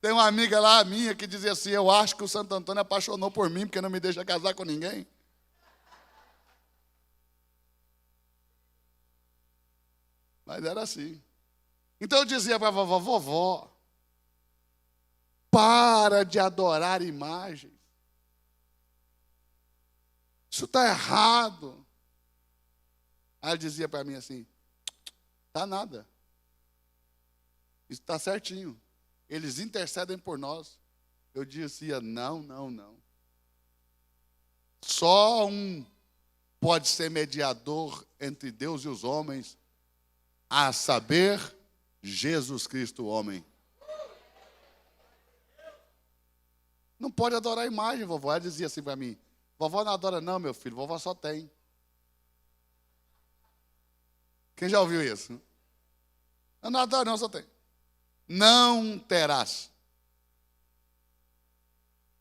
Speaker 1: Tem uma amiga lá minha que dizia assim: eu acho que o Santo Antônio apaixonou por mim porque não me deixa casar com ninguém. Mas era assim. Então eu dizia para a vovó: vovó, para de adorar imagens. Isso está errado. Aí ela dizia para mim assim: tá nada. Isso está certinho. Eles intercedem por nós. Eu dizia: não, não, não. Só um pode ser mediador entre Deus e os homens, a saber, Jesus Cristo, o homem. Não pode adorar a imagem, vovó. Ela dizia assim para mim: vovó não adora não, meu filho, vovó só tem. Quem já ouviu isso? Eu não adoro não, só tem. Não terás.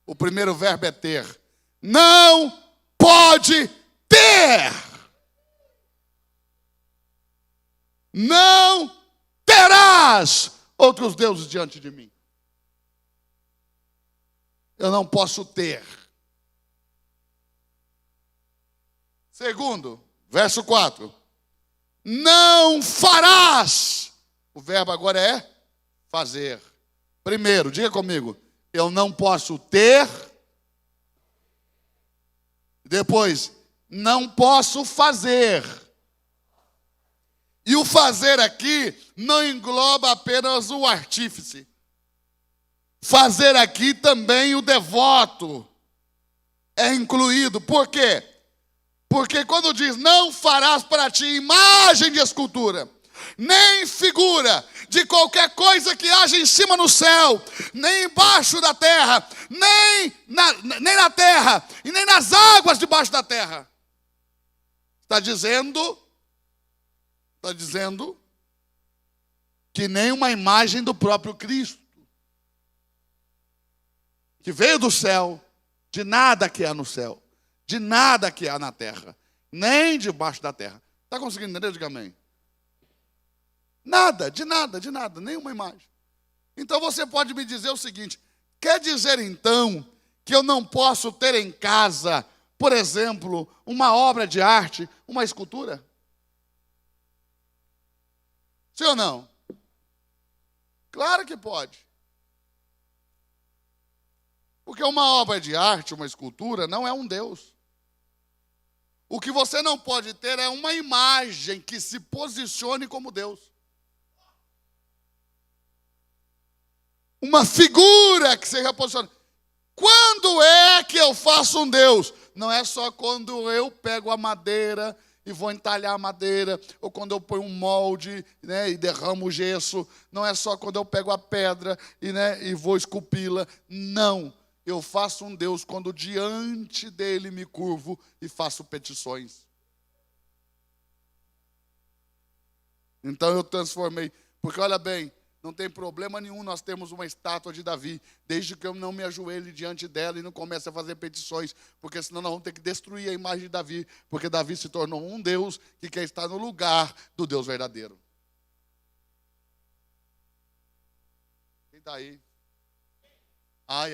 Speaker 1: O primeiro verbo é ter. Não pode ter. Não terás outros deuses diante de mim. Eu não posso ter. Segundo, verso 4. Não farás. O verbo agora é fazer. Primeiro, diga comigo: eu não posso ter. Depois, não posso fazer. E o fazer aqui não engloba apenas o artífice. Fazer aqui também o devoto é incluído. Por quê? Porque quando diz: não farás para ti imagem de escultura, nem figura de qualquer coisa que haja em cima no céu, nem embaixo da terra, nem na terra, e nem nas águas debaixo da terra. Está dizendo que nem uma imagem do próprio Cristo, que veio do céu, de nada que há no céu, de nada que há na terra, nem debaixo da terra. Está conseguindo entender? Diga amém. Nada, de nada, nenhuma imagem. Então você pode me dizer o seguinte: quer dizer então que eu não posso ter em casa, por exemplo, uma obra de arte, uma escultura? Sim ou não? Claro que pode. Porque uma obra de arte, uma escultura, não é um Deus. O que você não pode ter é uma imagem que se posicione como Deus. Uma figura que seja posicionada. Quando é que eu faço um Deus? Não é só quando eu pego a madeira e vou entalhar a madeira, ou quando eu ponho um molde, né, e derramo o gesso. Não é só quando eu pego a pedra e vou esculpi-la. Não. Eu faço um Deus quando diante dele me curvo e faço petições. Então eu transformei. Porque olha bem, não tem problema nenhum nós temos uma estátua de Davi, desde que eu não me ajoelhe diante dela e não comece a fazer petições, porque senão nós vamos ter que destruir a imagem de Davi, porque Davi se tornou um Deus que quer estar no lugar do Deus verdadeiro. Quem está aí? Ai.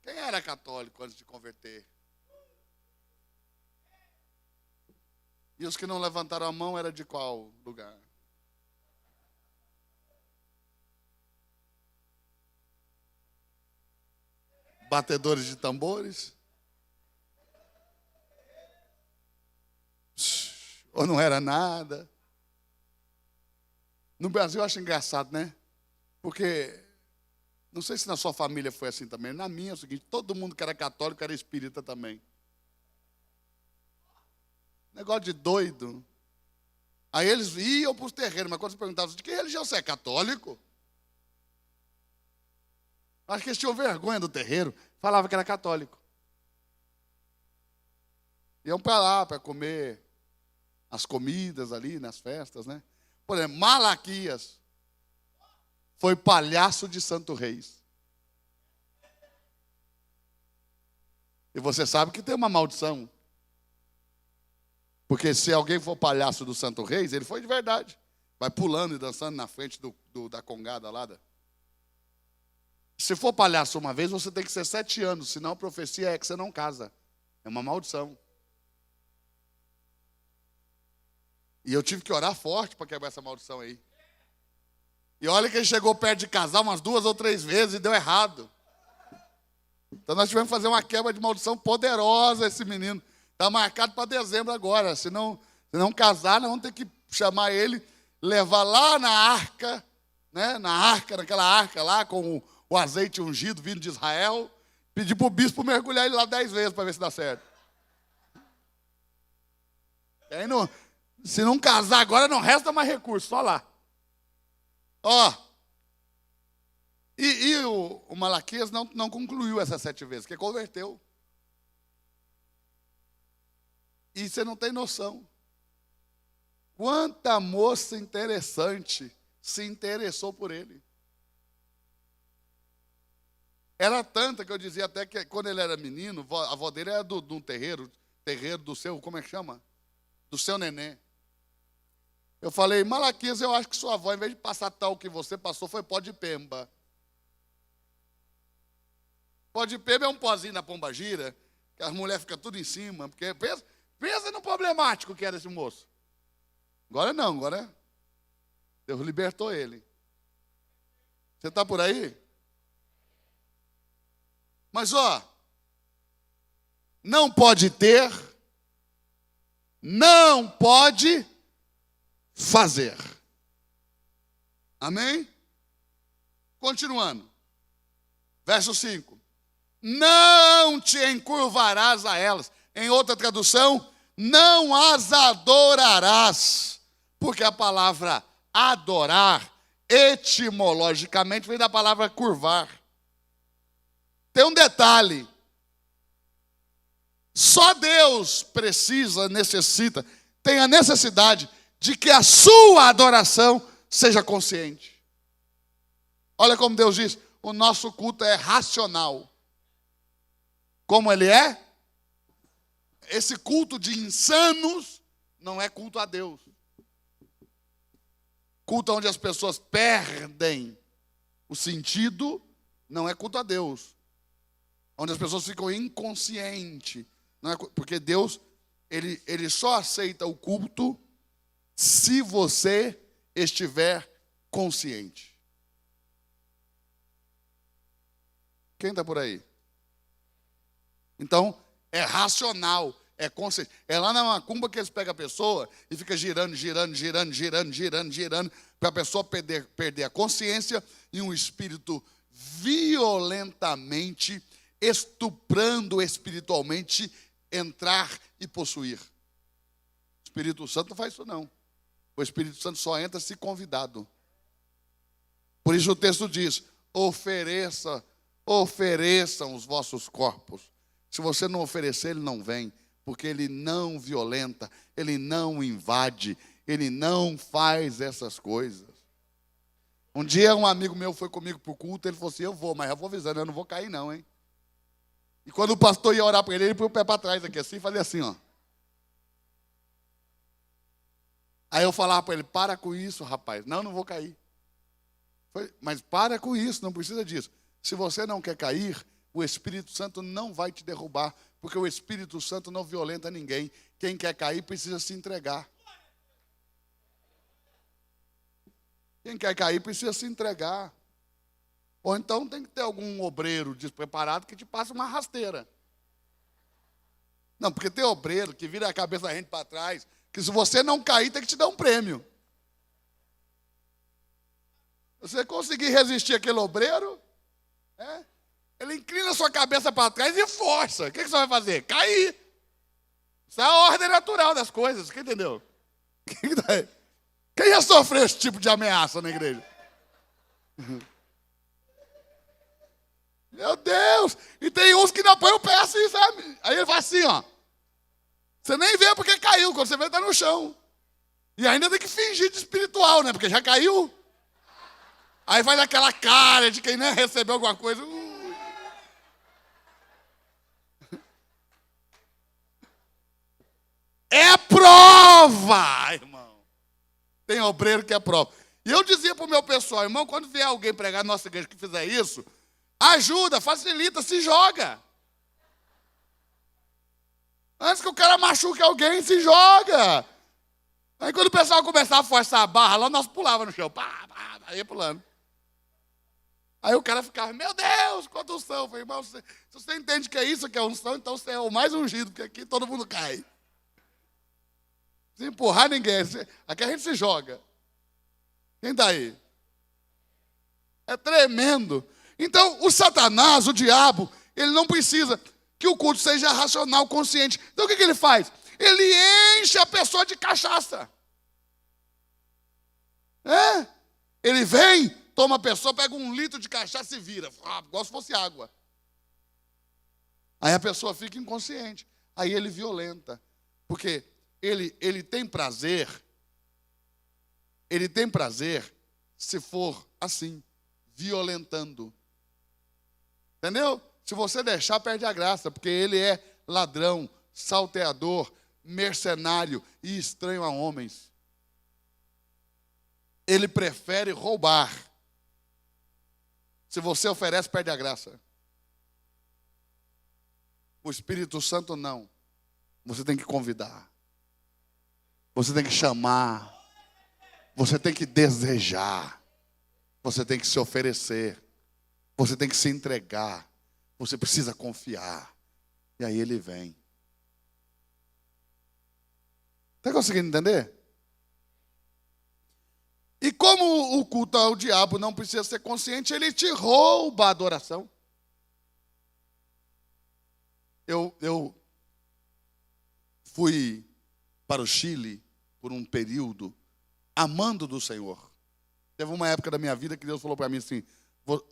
Speaker 1: Quem era católico antes de converter? E os que não levantaram a mão era de qual lugar? Batedores de tambores? Ou não era nada? No Brasil eu acho engraçado, né? Porque, não sei se na sua família foi assim também, na minha é o seguinte: todo mundo que era católico era espírita também. Negócio de doido. Aí eles iam para os terreiros, mas quando você perguntava de que religião você é, católico? Acho que eles tinham vergonha do terreiro, falava que era católico. Iam para lá para comer as comidas ali, nas festas, né? Por exemplo, Malaquias foi palhaço de Santo Reis. E você sabe que tem uma maldição. Porque se alguém for palhaço do Santo Reis, ele foi de verdade. Vai pulando e dançando na frente da congada lá. Se for palhaço uma vez, você tem que ser 7 anos, senão a profecia é que você não casa. É uma maldição. E eu tive que orar forte para quebrar essa maldição aí. E olha que ele chegou perto de casar umas 2 ou 3 vezes e deu errado. Então nós tivemos que fazer uma quebra de maldição poderosa esse menino. Está marcado para dezembro agora. Se não casar, nós vamos ter que chamar ele, levar lá na arca, né? Naquela arca lá, com o azeite ungido vindo de Israel, pedir para o bispo mergulhar ele lá 10 vezes para ver se dá certo. E aí se não casar agora, não resta mais recurso, só lá. Ó. E o Malaquias não concluiu essas 7 vezes, porque converteu. E você não tem noção. Quanta moça interessante se interessou por ele. Era tanta que eu dizia até que quando ele era menino, a avó dele era de um terreiro do seu, como é que chama? Do seu neném. Eu falei, Malaquias, eu acho que sua avó, em vez de passar tal que você passou, foi pó de pemba. Pó de pemba é um pozinho da pomba gira, que as mulheres ficam tudo em cima, porque pensa no problemático que era esse moço. Agora não, agora Deus libertou ele. Você está por aí? Mas não pode ter, não pode fazer. Amém? Continuando. Verso 5. Não te encurvarás a elas. Em outra tradução, não as adorarás. Porque a palavra adorar, etimologicamente, vem da palavra curvar. Tem um detalhe. Só Deus necessita, tem a necessidade de que a sua adoração seja consciente. Olha como Deus diz, o nosso culto é racional. Como ele é? Esse culto de insanos não é culto a Deus. Culto onde as pessoas perdem o sentido não é culto a Deus. Onde as pessoas ficam inconscientes. Não é, porque Deus, ele só aceita o culto se você estiver consciente. Quem está por aí? Então, é racional, é consciente. É lá na macumba que eles pegam a pessoa e fica girando, para a pessoa perder a consciência e um espírito violentamente, estuprando espiritualmente, entrar e possuir. O Espírito Santo não faz isso não. O Espírito Santo só entra se convidado. Por isso o texto diz, ofereçam os vossos corpos. Se você não oferecer, ele não vem, porque ele não violenta, ele não invade, ele não faz essas coisas. Um dia um amigo meu foi comigo para o culto, ele falou assim, eu vou, mas eu vou avisando, eu não vou cair não, hein. E quando o pastor ia orar para ele pôs o pé para trás aqui assim, fazia assim, ó. Aí eu falava para ele, para com isso, rapaz. Não vou cair. Mas para com isso, não precisa disso. Se você não quer cair, o Espírito Santo não vai te derrubar, porque o Espírito Santo não violenta ninguém. Quem quer cair precisa se entregar. Quem quer cair precisa se entregar. Ou então tem que ter algum obreiro despreparado que te passe uma rasteira. Não, porque tem obreiro que vira a cabeça da gente para trás, que se você não cair, tem que te dar um prêmio. Você conseguir resistir aquele obreiro, ele inclina a sua cabeça para trás e força. O que você vai fazer? Cair. Isso é a ordem natural das coisas, quem entendeu? Quem já sofreu esse tipo de ameaça na igreja? Meu Deus! E tem uns que não põem o pé assim, sabe? Aí ele faz assim, ó. Você nem vê porque caiu, quando você vê está no chão. E ainda tem que fingir de espiritual, né? Porque já caiu. Aí faz aquela cara de quem nem recebeu alguma coisa. É prova, irmão. Tem obreiro que é prova. E eu dizia para o meu pessoal, irmão, quando vier alguém pregar na nossa igreja que fizer isso, ajuda, facilita, se joga. Antes que o cara machuque alguém, se joga. Aí quando o pessoal começava a forçar a barra, lá nós pulava no chão. Pá, pá, ia pulando. Aí o cara ficava, meu Deus, quanta unção. Eu falei, irmão, se você entende que é isso que é unção, então você é o mais ungido, porque aqui todo mundo cai. Sem empurrar ninguém. Aqui a gente se joga. Quem está aí? É tremendo. Então, o Satanás, o diabo, ele não precisa que o culto seja racional, consciente. Então, o que ele faz? Ele enche a pessoa de cachaça. Ele vem, toma a pessoa, pega 1 litro de cachaça e vira. Igual se fosse água. Aí a pessoa fica inconsciente. Aí ele violenta. Porque ele tem prazer. Ele tem prazer se for assim, violentando. Entendeu? Se você deixar, perde a graça, porque ele é ladrão, salteador, mercenário e estranho a homens. Ele prefere roubar. Se você oferece, perde a graça. O Espírito Santo não. Você tem que convidar. Você tem que chamar. Você tem que desejar. Você tem que se oferecer. Você tem que se entregar. Você precisa confiar. E aí ele vem. Está conseguindo entender? E como o culto ao diabo não precisa ser consciente, ele te rouba a adoração. Eu fui para o Chile por um período amando do Senhor. Teve uma época da minha vida que Deus falou para mim assim,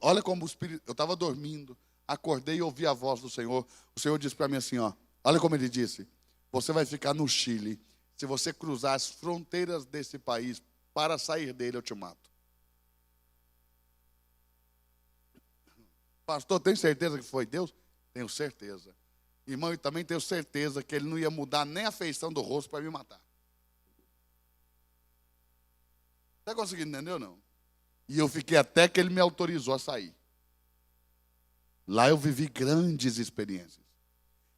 Speaker 1: olha como o Espírito, eu estava dormindo, acordei e ouvi a voz do Senhor. O Senhor disse para mim assim, olha como ele disse, você vai ficar no Chile, se você cruzar as fronteiras desse país, para sair dele eu te mato. Pastor, tem certeza que foi Deus? Tenho certeza. Irmão, eu também tenho certeza que ele não ia mudar nem a feição do rosto para me matar. Está conseguindo entender ou não? E eu fiquei até que ele me autorizou a sair. Lá eu vivi grandes experiências.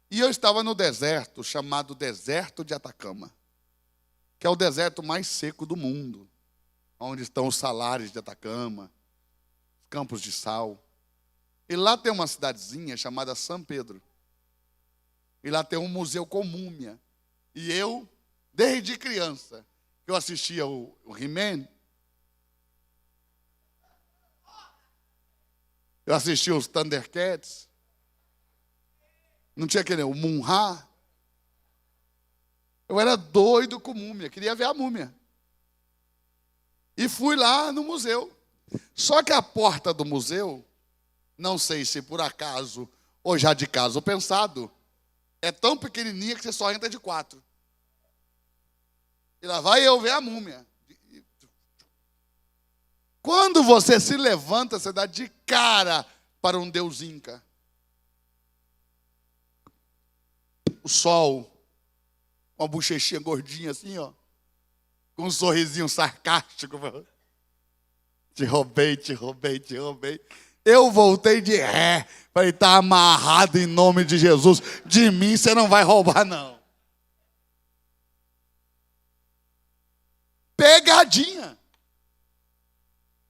Speaker 1: E eu estava no deserto, chamado Deserto de Atacama, que é o deserto mais seco do mundo, onde estão os salares de Atacama, os campos de sal. E lá tem uma cidadezinha chamada São Pedro. E lá tem um museu com múmia. E eu, desde criança, eu assistia o He-Man, eu assistia os Thundercats, não tinha aquele, o Munha. Eu era doido com múmia, queria ver a múmia. E fui lá no museu. Só que a porta do museu, não sei se por acaso ou já de caso pensado, é tão pequenininha que você só entra de 4. E lá vai eu ver a múmia. Quando você se levanta, você dá de cara para um deus inca. O sol, com a bochechinha gordinha assim, com um sorrisinho sarcástico. Te roubei, te roubei, te roubei. Eu voltei de ré. Falei, está amarrado em nome de Jesus. De mim você não vai roubar, não. Pegadinha.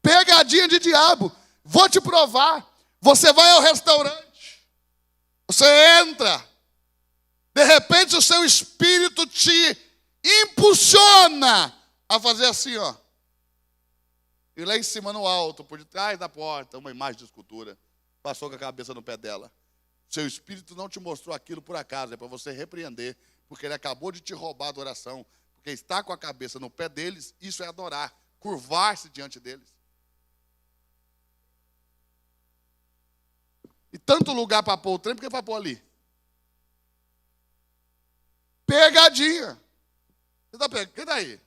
Speaker 1: Pegadinha de diabo. Vou te provar. Você vai ao restaurante. Você entra. De repente o seu espírito te impulsiona a fazer assim, E lá em cima, no alto, por detrás da porta, uma imagem de escultura. Passou com a cabeça no pé dela. Seu espírito não te mostrou aquilo por acaso. É para você repreender. Porque ele acabou de te roubar a adoração. Porque estar com a cabeça no pé deles, isso é adorar. Curvar-se diante deles. E tanto lugar para pôr o trem, por que para pôr ali? Pegadinha. Você está pegando? Quem está aí?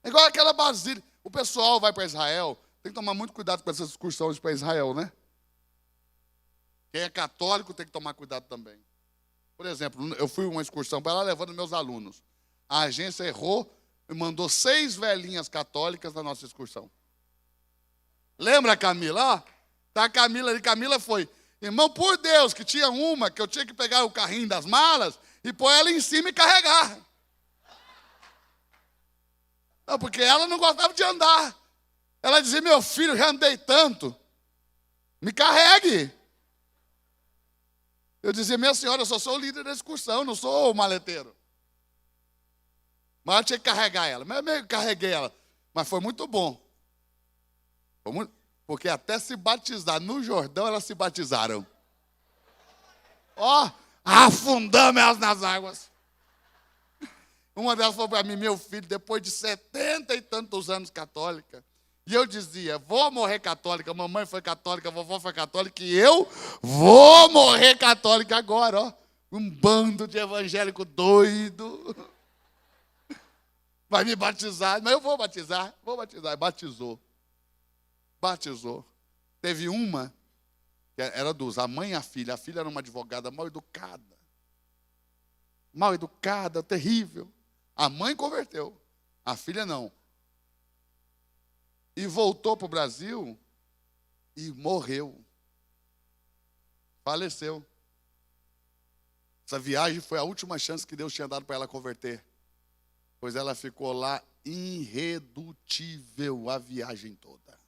Speaker 1: É igual aquela Basílica. O pessoal vai para Israel, tem que tomar muito cuidado com essas excursões para Israel, né? Quem é católico tem que tomar cuidado também. Por exemplo, eu fui uma excursão para lá levando meus alunos. A agência errou e mandou 6 velhinhas católicas na nossa excursão. Lembra a Camila? Ó, tá a Camila ali. Camila foi. Irmão, por Deus, que tinha uma que eu tinha que pegar o carrinho das malas e pôr ela em cima e carregar. Não, porque ela não gostava de andar. Ela dizia, meu filho, já andei tanto, me carregue. Eu dizia, minha senhora, eu só sou o líder da excursão, não sou o maleteiro. Mas eu tinha que carregar ela. Mas eu meio que carreguei ela. Mas foi muito bom. Foi muito, porque até se batizar no Jordão, elas se batizaram. Ó, afundamos elas nas águas. Uma delas falou para mim, meu filho, depois de 70 e tantos anos católica, e eu dizia, vou morrer católica, mamãe foi católica, vovó foi católica, e eu vou morrer católica agora, ó. Um bando de evangélico doido. Vai me batizar, mas eu vou batizar. Batizou. Teve uma, que era a mãe e a filha era uma advogada mal educada, terrível. A mãe converteu, a filha não. E voltou para o Brasil e morreu. Faleceu. Essa viagem foi a última chance que Deus tinha dado para ela converter. Pois ela ficou lá irredutível a viagem toda.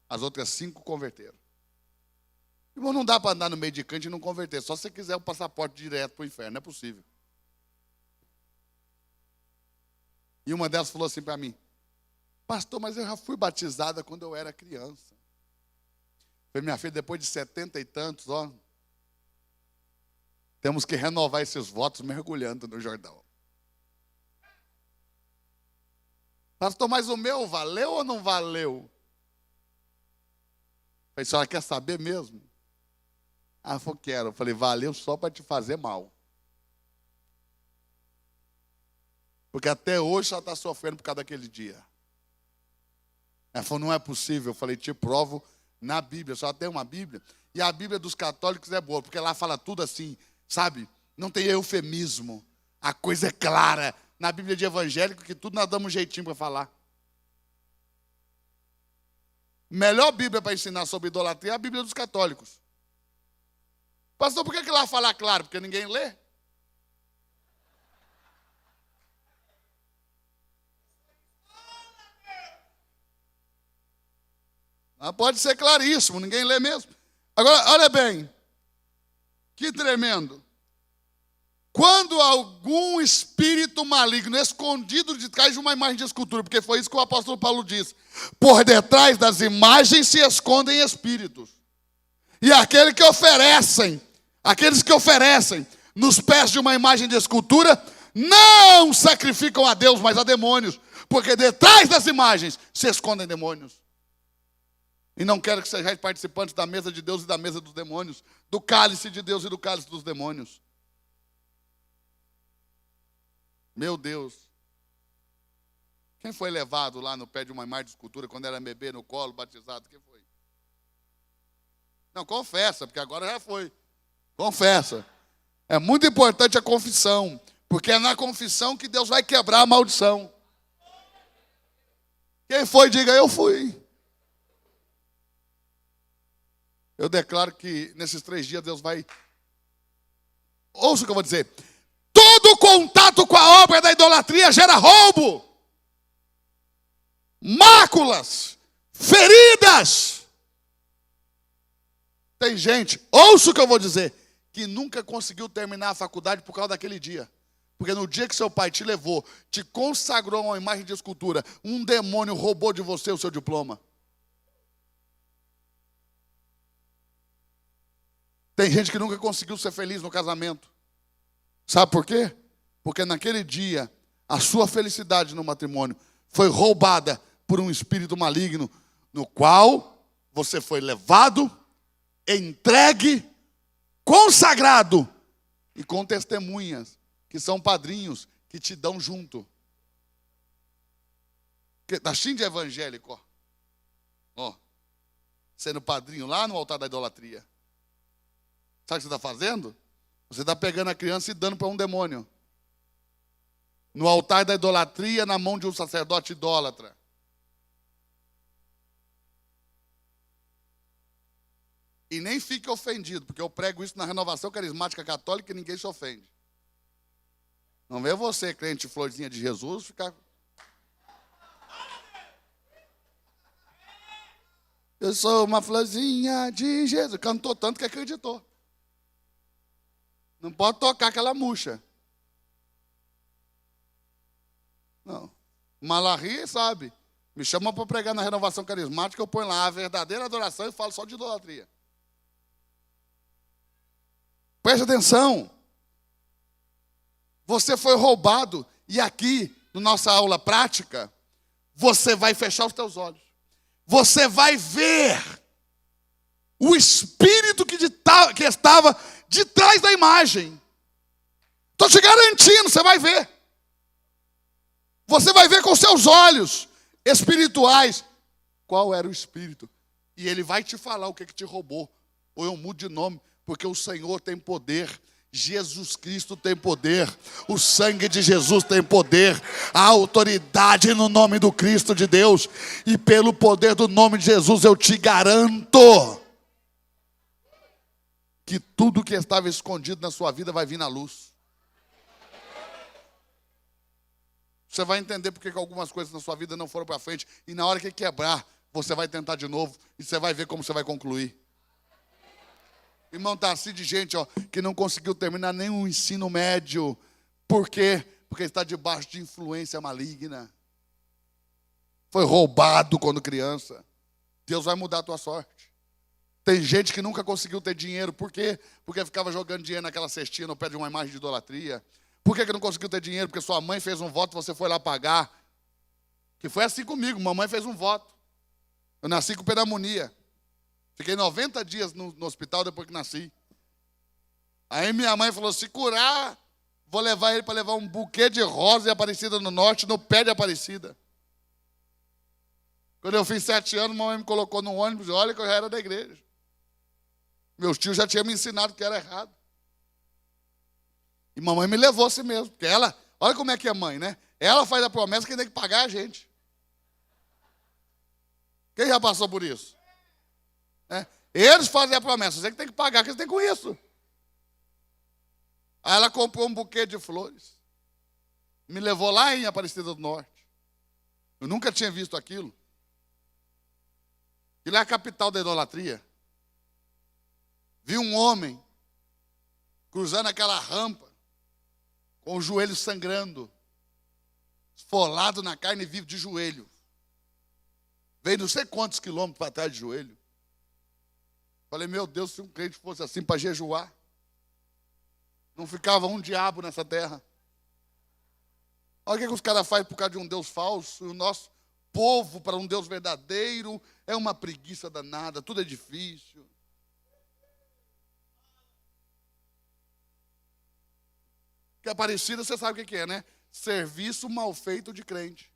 Speaker 1: As outras 5 converteram. Irmão, não dá para andar no meio de crente e não converter. Só se você quiser um passaporte direto para o inferno. Não é possível. E uma delas falou assim para mim, pastor, mas eu já fui batizada quando eu era criança. Falei, minha filha, depois de 70 e tantos, ó, temos que renovar esses votos mergulhando no Jordão. Pastor, mas o meu valeu ou não valeu? Falei, a senhora quer saber mesmo? Ah, eu quero. Eu falei, valeu só para te fazer mal. Porque até hoje ela está sofrendo por causa daquele dia. Ela falou, não é possível. Eu falei, te provo na Bíblia. Só tem uma Bíblia. E a Bíblia dos católicos é boa, porque lá fala tudo assim, sabe? Não tem eufemismo. A coisa é clara. Na Bíblia de evangélico, que tudo nós damos um jeitinho para falar. Melhor Bíblia para ensinar sobre idolatria é a Bíblia dos católicos. Pastor, por que lá fala claro? Porque ninguém lê? Pode ser claríssimo, ninguém lê mesmo. Agora, olha bem, que tremendo. Quando algum espírito maligno escondido de trás de uma imagem de escultura, porque foi isso que o apóstolo Paulo disse, por detrás das imagens se escondem espíritos. E aqueles que oferecem nos pés de uma imagem de escultura, não sacrificam a Deus, mas a demônios, porque detrás das imagens se escondem demônios. E não quero que sejais participantes da mesa de Deus e da mesa dos demônios, do cálice de Deus e do cálice dos demônios. Meu Deus. Quem foi levado lá no pé de uma imagem de escultura quando era bebê no colo, batizado? Quem foi? Não, confessa, porque agora já foi. Confessa. É muito importante a confissão, porque é na confissão que Deus vai quebrar a maldição. Quem foi, diga, eu fui. Eu declaro que nesses 3 dias Deus vai... Ouça o que eu vou dizer. Todo contato com a obra da idolatria gera roubo, máculas, feridas. Tem gente, ouça o que eu vou dizer, que nunca conseguiu terminar a faculdade por causa daquele dia. Porque no dia que seu pai te levou, te consagrou a uma imagem de escultura, um demônio roubou de você o seu diploma. Tem gente que nunca conseguiu ser feliz no casamento. Sabe por quê? Porque naquele dia, a sua felicidade no matrimônio foi roubada por um espírito maligno, no qual você foi levado, entregue, consagrado, e com testemunhas, que são padrinhos, que te dão junto. Está cheio de evangélico, ó. Sendo padrinho lá no altar da idolatria. Sabe o que você está fazendo? Você está pegando a criança e dando para um demônio. No altar da idolatria, na mão de um sacerdote idólatra. E nem fique ofendido, porque eu prego isso na Renovação Carismática Católica e ninguém se ofende. Não vê você, crente florzinha de Jesus, ficar... Eu sou uma florzinha de Jesus. Cantou tanto que acreditou. Não pode tocar aquela murcha. Não. Malachi sabe. Me chama para pregar na Renovação Carismática, eu ponho lá a verdadeira adoração e falo só de idolatria. Preste atenção. Você foi roubado e aqui, na nossa aula prática, você vai fechar os teus olhos. Você vai ver o espírito que estava de trás da imagem. Estou te garantindo, você vai ver. Você vai ver com seus olhos espirituais qual era o espírito. E ele vai te falar o que te roubou. Ou eu mudo de nome, porque o Senhor tem poder. Jesus Cristo tem poder, o sangue de Jesus tem poder, a autoridade no nome do Cristo de Deus, e pelo poder do nome de Jesus eu te garanto que tudo que estava escondido na sua vida vai vir na luz. Você vai entender porque que algumas coisas na sua vida não foram para frente, e na hora que quebrar, você vai tentar de novo, e você vai ver como você vai concluir. Irmão, está assim de gente que não conseguiu terminar nenhum ensino médio. Por quê? Porque está debaixo de influência maligna. Foi roubado quando criança. Deus vai mudar a tua sorte. Tem gente que nunca conseguiu ter dinheiro. Por quê? Porque ficava jogando dinheiro naquela cestinha no pé de uma imagem de idolatria. Por que não conseguiu ter dinheiro? Porque sua mãe fez um voto e você foi lá pagar. Que foi assim comigo. Mamãe fez um voto. Eu nasci com pneumonia. Fiquei 90 dias no hospital depois que nasci. Aí minha mãe falou, se curar, vou levar ele para levar um buquê de rosa em Aparecida do Norte, no pé de Aparecida. Quando eu fiz 7 anos, mamãe me colocou no ônibus, olha que eu já era da igreja. Meus tios já tinham me ensinado que era errado. E mamãe me levou assim mesmo, porque ela, olha como é que é mãe, né? Ela faz a promessa que tem que pagar a gente. Quem já passou por isso? Eles fazem a promessa, você que tem que pagar, que você tem com isso. Aí ela comprou um buquê de flores, me levou lá em Aparecida do Norte. Eu nunca tinha visto aquilo. E lá é a capital da idolatria. Vi um homem cruzando aquela rampa, com o joelho sangrando, esfolado na carne viva de joelho. Veio não sei quantos quilômetros para trás de joelho. Falei, meu Deus, se um crente fosse assim para jejuar, não ficava um diabo nessa terra. Olha o que os caras fazem por causa de um Deus falso, e o nosso povo para um Deus verdadeiro é uma preguiça danada, tudo é difícil. Que Aparecida, você sabe o que é, né? Serviço mal feito de crente.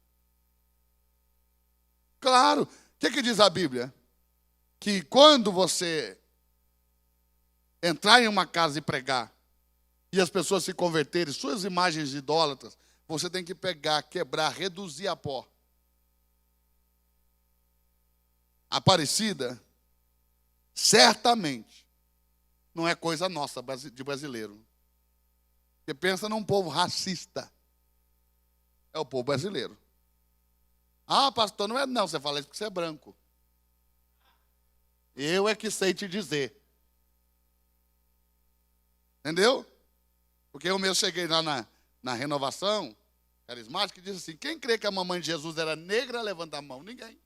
Speaker 1: Claro, o que diz a Bíblia? Que quando você entrar em uma casa e pregar, e as pessoas se converterem, suas imagens idólatras, você tem que pegar, quebrar, reduzir a pó. Aparecida, certamente, não é coisa nossa de brasileiro. Você pensa num povo racista. É o povo brasileiro. Ah, pastor, não é não, você fala isso porque você é branco. Eu é que sei te dizer. Entendeu? Porque eu mesmo cheguei lá na Renovação Carismática e disse assim, quem crê que a mamãe de Jesus era negra, levanta a mão. Ninguém.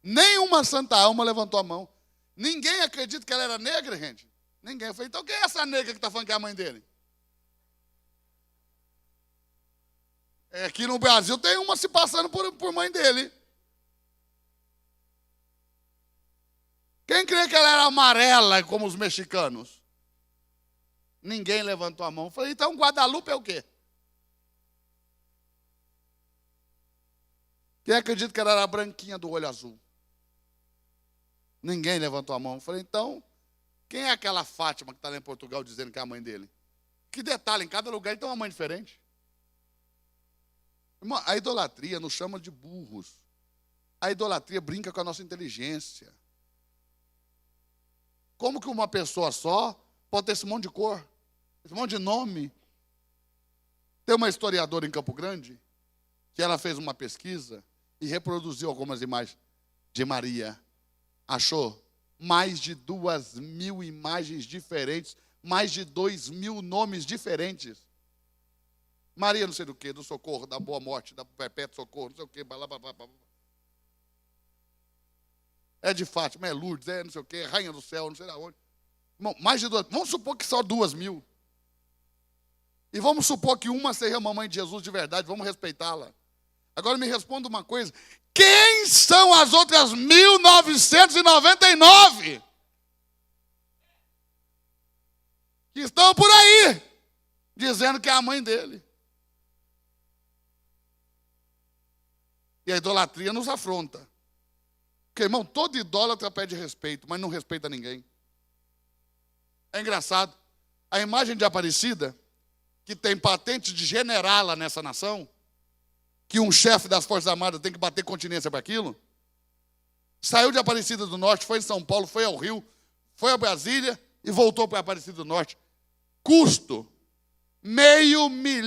Speaker 1: Nenhuma santa alma levantou a mão. Ninguém acredita que ela era negra, gente. Ninguém. Eu falei, então quem é essa negra que está falando que é a mãe dele? Aqui no Brasil tem uma se passando por mãe dele. Quem crê que ela era amarela, como os mexicanos? Ninguém levantou a mão. Eu falei, então Guadalupe é o quê? Quem acredita que ela era a branquinha do olho azul? Ninguém levantou a mão. Eu falei, então, quem é aquela Fátima que está lá em Portugal dizendo que é a mãe dele? Que detalhe, em cada lugar ele tem uma mãe diferente. Irmão, a idolatria nos chama de burros. A idolatria brinca com a nossa inteligência. Como que uma pessoa só pode ter esse monte de cor, esse monte de nome? Tem uma historiadora em Campo Grande que ela fez uma pesquisa e reproduziu algumas imagens de Maria. Achou mais de 2.000 imagens diferentes, mais de 2.000 nomes diferentes. Maria não sei do que, do socorro, da boa morte, da perpétuo socorro, não sei o que, blá, blá, blá, blá. É de Fátima, é Lourdes, é não sei o que, Rainha do Céu, não sei de onde. Irmão, mais de 2.000, vamos supor que só 2.000. E vamos supor que uma seja a mamãe de Jesus de verdade, vamos respeitá-la. Agora me responda uma coisa, quem são as outras 1.999? Que estão por aí, dizendo que é a mãe dele. E a idolatria nos afronta. Porque, irmão, todo idólatra pede respeito, mas não respeita ninguém. É engraçado. A imagem de Aparecida, que tem patente de generala nessa nação, que um chefe das Forças Armadas tem que bater continência para aquilo, saiu de Aparecida do Norte, foi em São Paulo, foi ao Rio, foi a Brasília e voltou para Aparecida do Norte. Custo, R$500 mil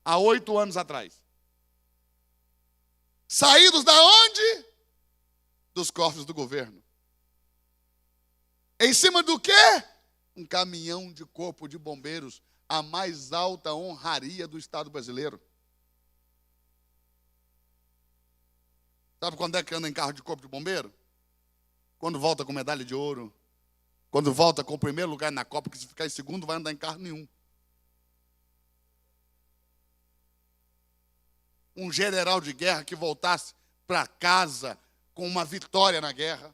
Speaker 1: há 8 anos atrás. Saídos da onde? Dos cofres do governo. Em cima do quê? Um caminhão de corpo de bombeiros, a mais alta honraria do Estado brasileiro. Sabe quando é que anda em carro de corpo de bombeiro? Quando volta com medalha de ouro. Quando volta com o primeiro lugar na Copa, que se ficar em segundo, vai andar em carro nenhum. Um general de guerra que voltasse para casa com uma vitória na guerra.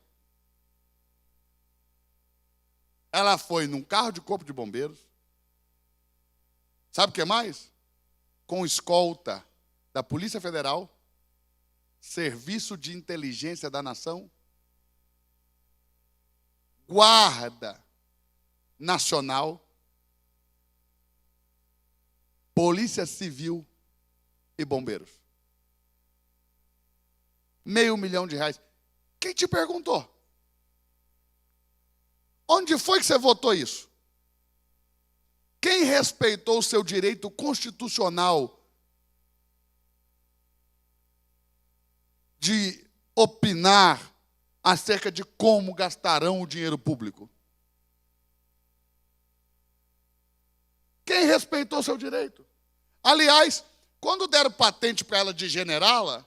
Speaker 1: Ela foi num carro de corpo de bombeiros. Sabe o que mais? Com escolta da Polícia Federal, Serviço de Inteligência da Nação, Guarda Nacional, Polícia Civil e bombeiros. R$500 mil. Quem te perguntou? Onde foi que você votou isso? Quem respeitou o seu direito constitucional de opinar acerca de como gastarão o dinheiro público? Quem respeitou o seu direito? Aliás, quando deram patente para ela de generala,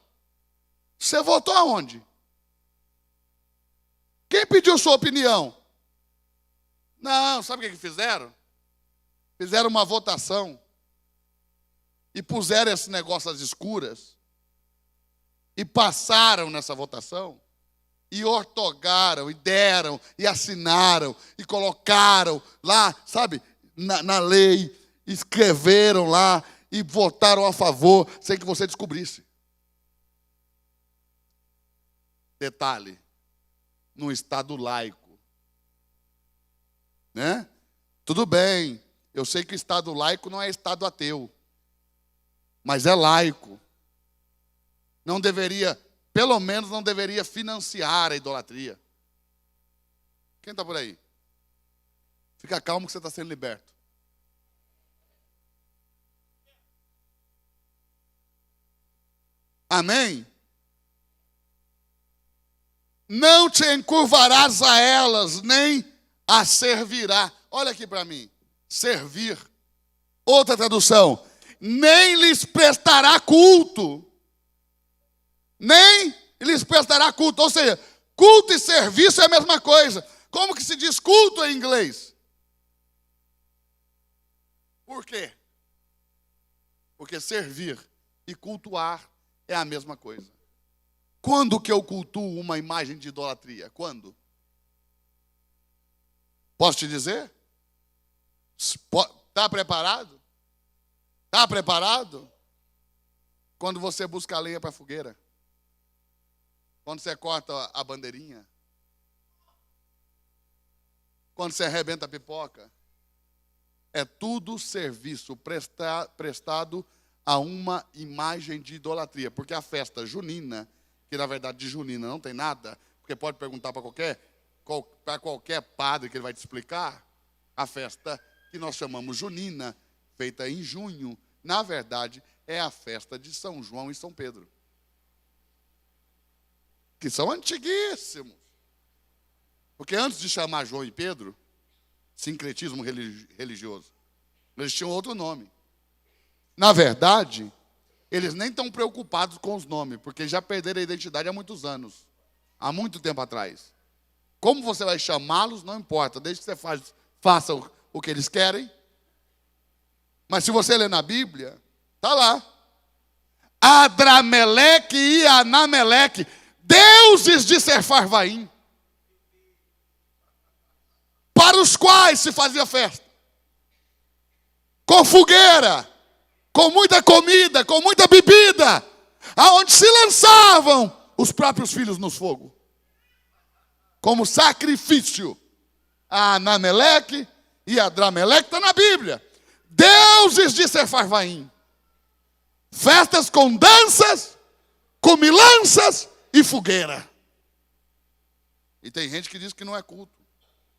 Speaker 1: você votou aonde? Quem pediu sua opinião? Não, sabe o que fizeram? Fizeram uma votação e puseram esse negócio às escuras e passaram nessa votação e ortogaram, e deram, e assinaram, e colocaram lá, sabe, na lei, escreveram lá e votaram a favor sem que você descobrisse. Detalhe, num Estado laico. Né? Tudo bem, eu sei que o Estado laico não é Estado ateu, mas é laico. Não deveria, pelo menos não deveria financiar a idolatria. Quem está por aí? Fica calmo que você está sendo liberto. Amém? Não te encurvarás a elas, nem a servirá. Olha aqui para mim. Servir. Outra tradução. Nem lhes prestará culto. Nem lhes prestará culto. Ou seja, culto e serviço é a mesma coisa. Como que se diz culto em inglês? Por quê? Porque servir e cultuar é a mesma coisa. Quando que eu cultuo uma imagem de idolatria? Quando? Posso te dizer? Está preparado? Está preparado? Quando você busca a lenha para a fogueira. Quando você corta a bandeirinha. Quando você arrebenta a pipoca. É tudo serviço prestado a uma imagem de idolatria. Porque a festa junina, que na verdade de junina não tem nada, porque pode perguntar para qualquer padre que ele vai te explicar, a festa que nós chamamos junina, feita em junho, na verdade é a festa de São João e São Pedro. Que são antiguíssimos. Porque antes de chamar João e Pedro, sincretismo religioso, eles tinham outro nome. Na verdade, eles nem estão preocupados com os nomes, porque já perderam a identidade há muitos anos. Há muito tempo atrás. Como você vai chamá-los, não importa, desde que você faça o que eles querem. Mas se você ler na Bíblia, está lá. Adrameleque e Anameleque, deuses de Sefarvaim, para os quais se fazia festa. Com fogueira, com muita comida, com muita bebida, aonde se lançavam os próprios filhos no fogo. Como sacrifício. A Anameleque e Adrameleque está na Bíblia. Deuses de Sefarvaim. Festas com danças, comilanças e fogueira. E tem gente que diz que não é culto.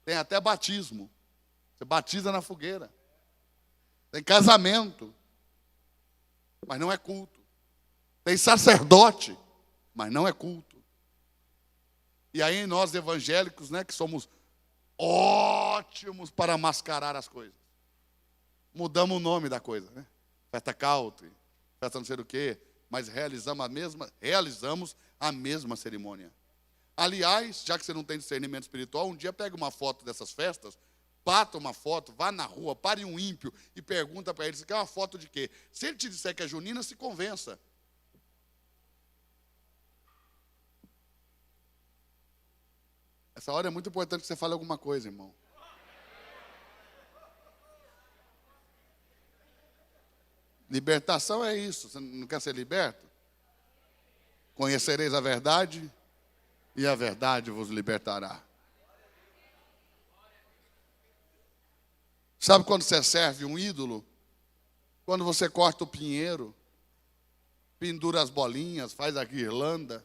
Speaker 1: Tem até batismo. Você batiza na fogueira. Tem casamento. Mas não é culto. Tem sacerdote. Mas não é culto. E aí nós evangélicos, né, que somos ótimos para mascarar as coisas. Mudamos o nome da coisa, né? Festa country, festa não sei o quê, mas realizamos a mesma cerimônia. Aliás, já que você não tem discernimento espiritual, um dia pega uma foto dessas festas, bata uma foto, vá na rua, pare um ímpio e pergunta para ele, você quer uma foto de quê? Se ele te disser que é junina, se convença. Essa hora é muito importante que você fale alguma coisa, irmão. Libertação é isso. Você não quer ser liberto? Conhecereis a verdade e a verdade vos libertará. Sabe quando você serve um ídolo? Quando você corta o pinheiro, pendura as bolinhas, faz a guirlanda.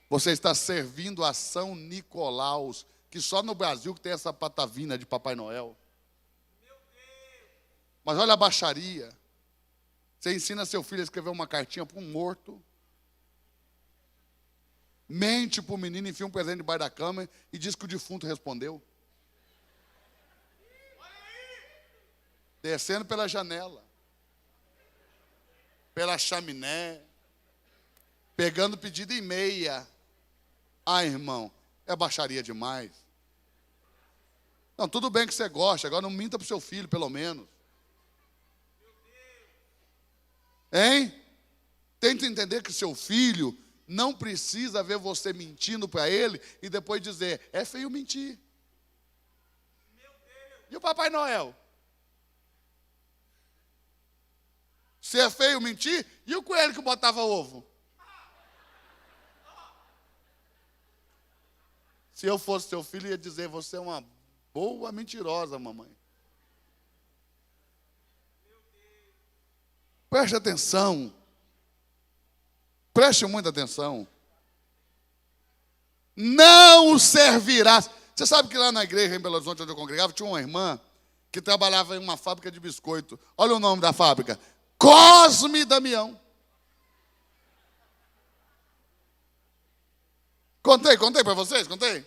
Speaker 1: Você está servindo a São Nicolaus, que só no Brasil que tem essa patavina de Papai Noel. Mas olha a baixaria. Você ensina seu filho a escrever uma cartinha para um morto. Mente para o menino, enfia um presente debaixo da cama e diz que o defunto respondeu. Descendo pela janela. Pela chaminé. Pegando pedido em meia. Ah, irmão, é baixaria demais. Não, tudo bem que você gosta, agora não minta para o seu filho, pelo menos. Hein? Tenta entender que seu filho não precisa ver você mentindo para ele e depois dizer, é feio mentir. E o Papai Noel? Se é feio mentir, e o coelho que botava ovo? Se eu fosse seu filho, ia dizer, você é uma boa mentirosa, mamãe. Preste atenção. Preste muita atenção. Não servirás. Você sabe que lá na igreja, em Belo Horizonte, onde eu congregava, tinha uma irmã que trabalhava em uma fábrica de biscoito. Olha o nome da fábrica. Cosme Damião. Contei para vocês? Contei?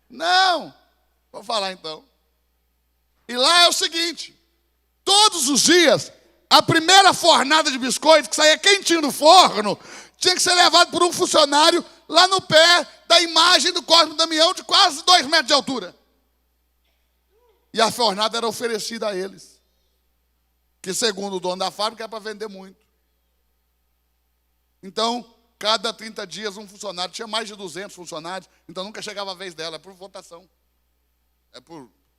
Speaker 1: Não. Vou falar então. E lá é o seguinte. Todos os dias, a primeira fornada de biscoito que saía quentinho do forno, tinha que ser levado por um funcionário lá no pé da imagem do Cosme Damião, de quase 2 metros de altura. E a fornada era oferecida a eles. Que segundo o dono da fábrica, é para vender muito. Então, cada 30 dias um funcionário, tinha mais de 200 funcionários, então nunca chegava a vez dela, é por votação.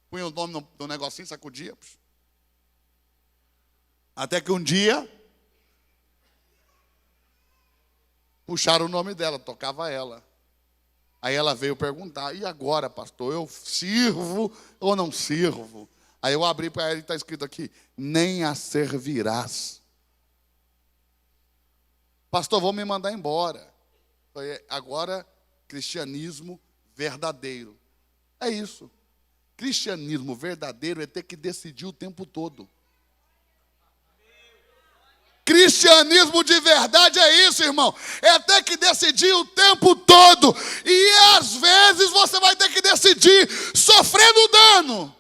Speaker 1: Punha o nome no negocinho, sacudia. Até que um dia, puxaram o nome dela, tocava ela. Aí ela veio perguntar, e agora, pastor, eu sirvo ou não sirvo? Aí eu abri para ela e está escrito aqui, nem a servirás. Pastor, vou me mandar embora. Agora, cristianismo verdadeiro. É isso. Cristianismo verdadeiro é ter que decidir o tempo todo. Cristianismo de verdade é isso, irmão. É ter que decidir o tempo todo. E às vezes você vai ter que decidir sofrendo dano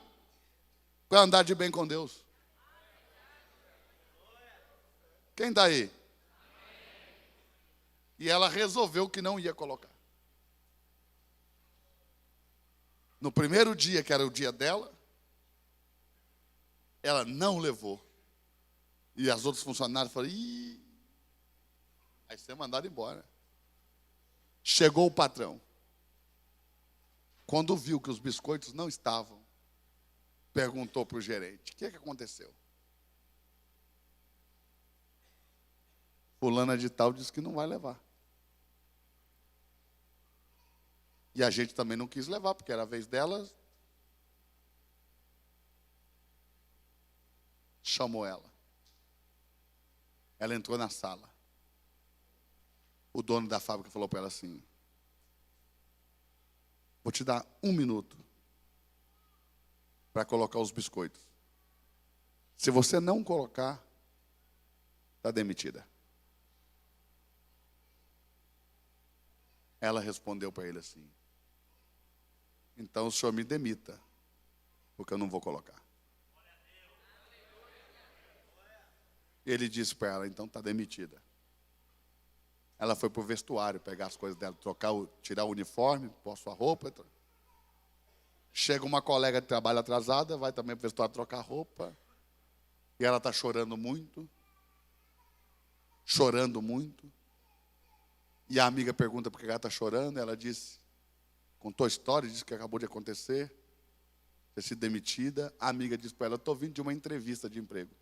Speaker 1: para andar de bem com Deus. Quem está aí? E ela resolveu que não ia colocar. No primeiro dia, que era o dia dela, ela não levou. E as outras funcionárias falaram, ih, aí você é mandado embora. Chegou o patrão. Quando viu que os biscoitos não estavam, perguntou para o gerente, o que aconteceu? Fulana de tal disse que não vai levar. E a gente também não quis levar, porque era a vez delas. Chamou ela. Ela entrou na sala. O dono da fábrica falou para ela assim, vou te dar 1 minuto para colocar os biscoitos. Se você não colocar, está demitida. Ela respondeu para ele assim, então o senhor me demita, porque eu não vou colocar. Ele disse para ela, então está demitida. Ela foi para o vestuário, pegar as coisas dela, tirar o uniforme, pôr sua roupa. Chega uma colega de trabalho atrasada, vai também para o vestuário trocar roupa. E ela está chorando muito. Chorando muito. E a amiga pergunta por que ela está chorando. Ela disse, contou a história, disse que acabou de acontecer, ter sido demitida. A amiga disse para ela, estou vindo de uma entrevista de emprego.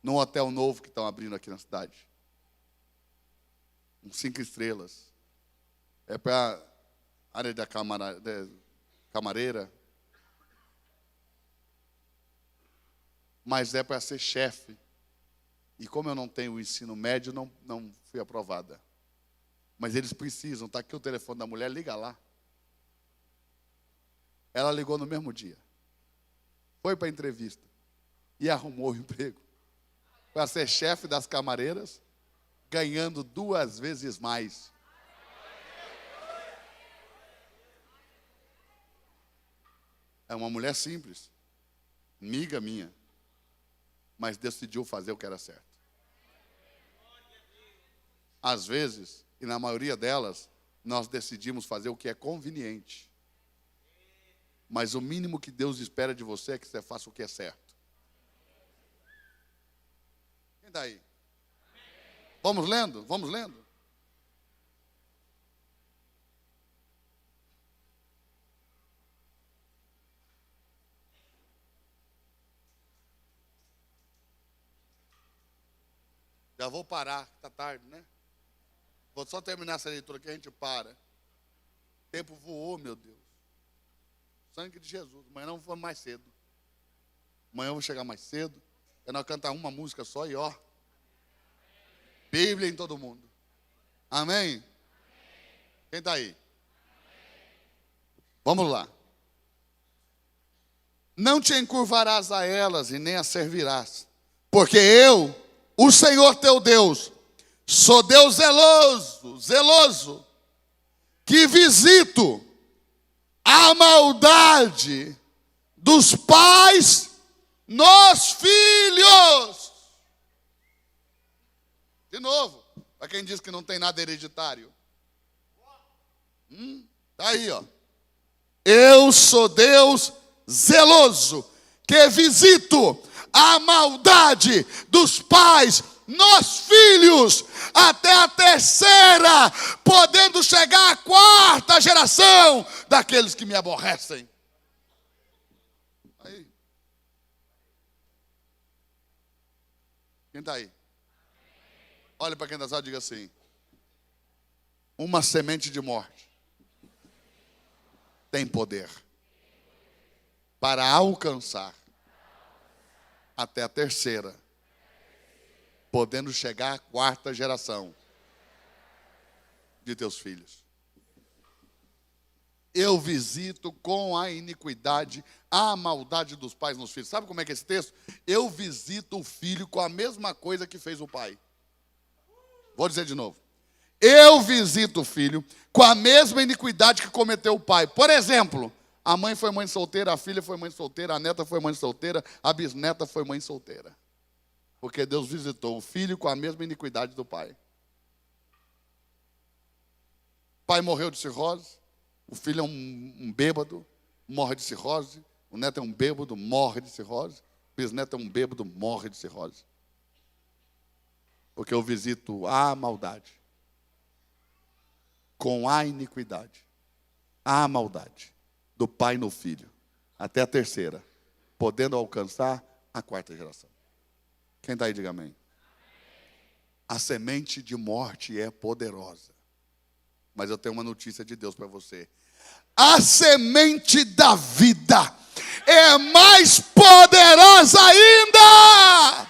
Speaker 1: Num hotel novo que estão abrindo aqui na cidade. 5 estrelas. É para a área da camareira. Mas é para ser chefe. E como eu não tenho o ensino médio, não fui aprovada. Mas eles precisam, está aqui o telefone da mulher, liga lá. Ela ligou no mesmo dia. Foi para a entrevista. E arrumou o emprego. Para ser chefe das camareiras, ganhando 2 vezes mais. É uma mulher simples, amiga minha, mas decidiu fazer o que era certo. Às vezes, e na maioria delas, nós decidimos fazer o que é conveniente. Mas o mínimo que Deus espera de você é que você faça o que é certo. Quem está aí? Vamos lendo? Vamos lendo? Já vou parar, está tarde, né? Vou só terminar essa leitura que a gente para. O tempo voou, meu Deus. Sangue de Jesus. Amanhã não vou mais cedo. Amanhã eu vou chegar mais cedo. Eu não cantar uma música só e ó. Bíblia em todo mundo. Amém? Quem está aí? Vamos lá. Não te encurvarás a elas e nem as servirás. Porque eu, o Senhor teu Deus, sou Deus zeloso, que visito a maldade dos pais nos filhos. De novo, para quem diz que não tem nada hereditário. Está aí, ó. Eu sou Deus zeloso, que visito a maldade dos pais nos filhos, até a 3ª, podendo chegar à 4ª geração daqueles que me aborrecem. Aí. Quem está aí? Olha para quem está só e diga assim: uma semente de morte tem poder para alcançar até a terceira, podendo chegar à quarta geração de teus filhos. Eu visito com a iniquidade a maldade dos pais nos filhos. Sabe como é que é esse texto? Eu visito o filho com a mesma coisa que fez o pai. Vou dizer de novo. Eu visito o filho com a mesma iniquidade que cometeu o pai. Por exemplo, a mãe foi mãe solteira, a filha foi mãe solteira, a neta foi mãe solteira, a bisneta foi mãe solteira. Porque Deus visitou o filho com a mesma iniquidade do pai. O pai morreu de cirrose, o filho é um bêbado, morre de cirrose, o neto é um bêbado, morre de cirrose, o bisneto é um bêbado, morre de cirrose. Porque eu visito a maldade com a iniquidade, a maldade do pai no filho, até a terceira, podendo alcançar a quarta geração. Quem está aí, diga amém. A semente de morte é poderosa. Mas eu tenho uma notícia de Deus para você. A semente da vida é mais poderosa ainda.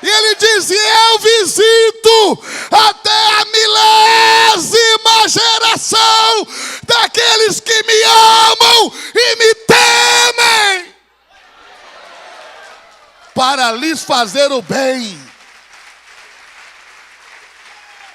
Speaker 1: E ele diz: eu visito até a milésima geração daqueles que me amam e me temem, para lhes fazer o bem.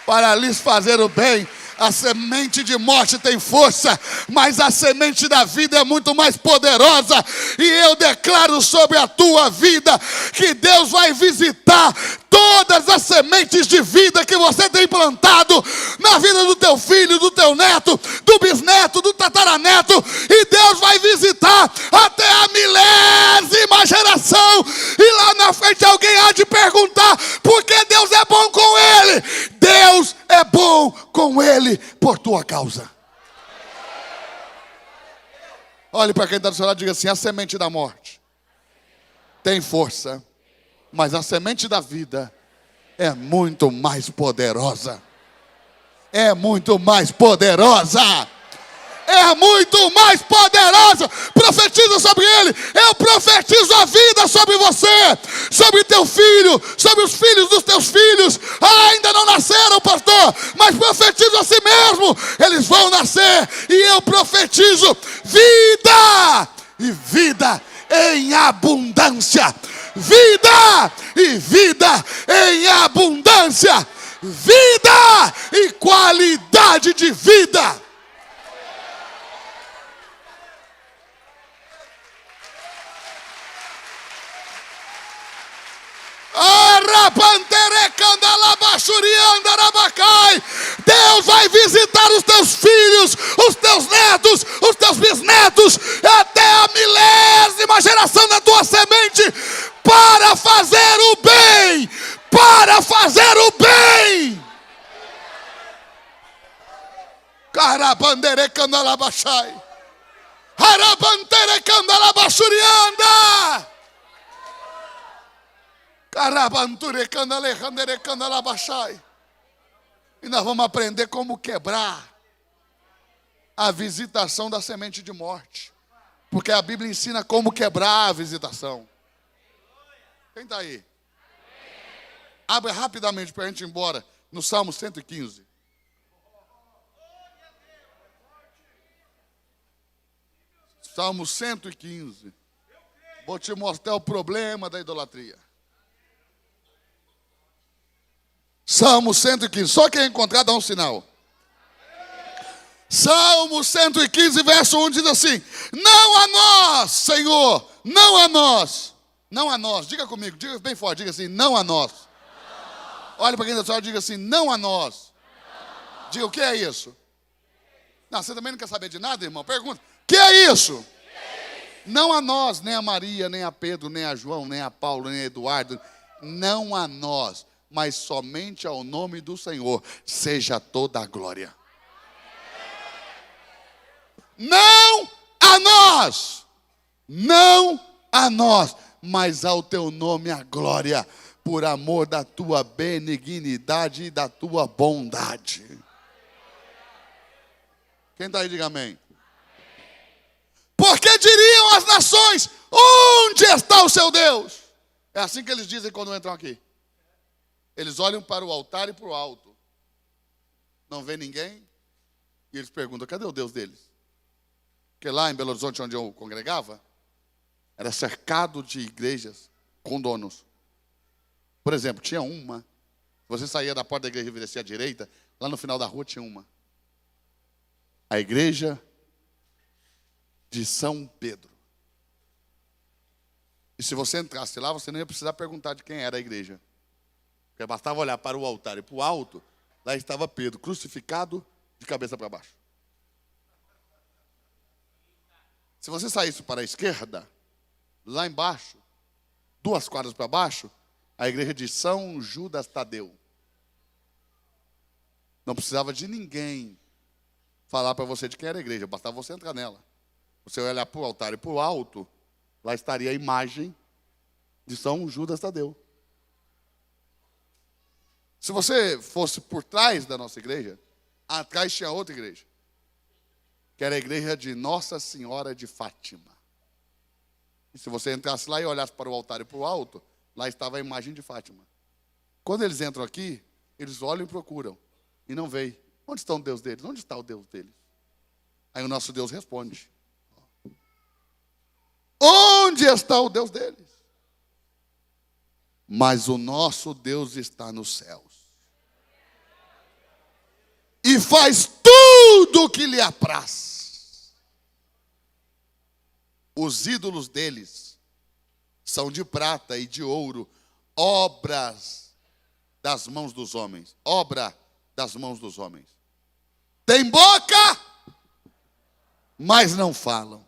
Speaker 1: Para lhes fazer o bem. A semente de morte tem força, mas a semente da vida é muito mais poderosa. E eu declaro sobre a tua vida que Deus vai visitar todas as sementes de vida que você tem plantado na vida do teu filho, do teu neto, do bisneto, do tataraneto. E Deus vai visitar até a milésima geração. E lá na frente alguém há de perguntar: por que Deus é bom com ele? Deus é bom com ele por tua causa. Olhe para quem está do seu lado e diga assim: a semente da morte tem força, mas a semente da vida é muito mais poderosa. É muito mais poderosa. É muito mais poderosa. Profetiza sobre ele. Eu profetizo a vida sobre você, sobre teu filho, sobre os filhos dos teus filhos. Ainda não nasceram, pastor, mas profetizo a si mesmo: eles vão nascer. E eu profetizo vida, e vida em abundância. Vida e vida em abundância. Vida e qualidade de vida. Deus vai visitar os teus filhos, os teus netos, os teus bisnetos, até a milésima geração da tua semente, para fazer o bem, para fazer o bem. Carabandere candalabachai, harabantere candalabachurianda. E nós vamos aprender como quebrar a visitação da semente de morte. Porque a Bíblia ensina como quebrar a visitação. Quem está aí? Abre rapidamente para a gente ir embora no Salmo 115. Salmo 115. Vou te mostrar o problema da idolatria. Salmo 115. Só quem encontrar dá um sinal. Salmo 115, verso 1 diz assim: não a nós, Senhor, não a nós. Não a nós. Diga comigo, diga bem forte, diga assim: não a nós. Olha para quem está, diga assim: não a nós. Diga, o que é isso? Não, você também não quer saber de nada, irmão? Pergunta: o que é isso? Não a nós, nem a Maria, nem a Pedro, nem a João, nem a Paulo, nem a Eduardo. Não a nós, mas somente ao nome do Senhor seja toda a glória. Não a nós, não a nós, mas ao teu nome a glória, por amor da tua benignidade e da tua bondade. Quem está aí, diga amém. Porque diriam as nações: onde está o seu Deus? É assim que eles dizem quando entram aqui. Eles olham para o altar e para o alto. Não vê ninguém. E eles perguntam: cadê o Deus deles? Porque lá em Belo Horizonte, onde eu congregava, era cercado de igrejas com donos. Por exemplo, tinha uma. Você saía da porta da igreja e descia à direita, lá no final da rua tinha uma. A igreja de São Pedro. E se você entrasse lá, você não ia precisar perguntar de quem era a igreja. Porque bastava olhar para o altar e para o alto, lá estava Pedro, crucificado de cabeça para baixo. Se você saísse para a esquerda, lá embaixo, 2 quadras para baixo, a igreja de São Judas Tadeu. Não precisava de ninguém falar para você de quem era a igreja, bastava você entrar nela. Você olhar para o altar e para o alto, lá estaria a imagem de São Judas Tadeu. Se você fosse por trás da nossa igreja, atrás tinha outra igreja, que era a igreja de Nossa Senhora de Fátima. E se você entrasse lá e olhasse para o altar e para o alto, lá estava a imagem de Fátima. Quando eles entram aqui, eles olham e procuram, e não veem. Onde está o Deus deles? Onde está o Deus deles? Aí o nosso Deus responde: onde está o Deus deles? Mas o nosso Deus está nos céus. E faz tudo o que lhe apraz. Os ídolos deles são de prata e de ouro, obras das mãos dos homens. Obra das mãos dos homens. Tem boca, mas não falam.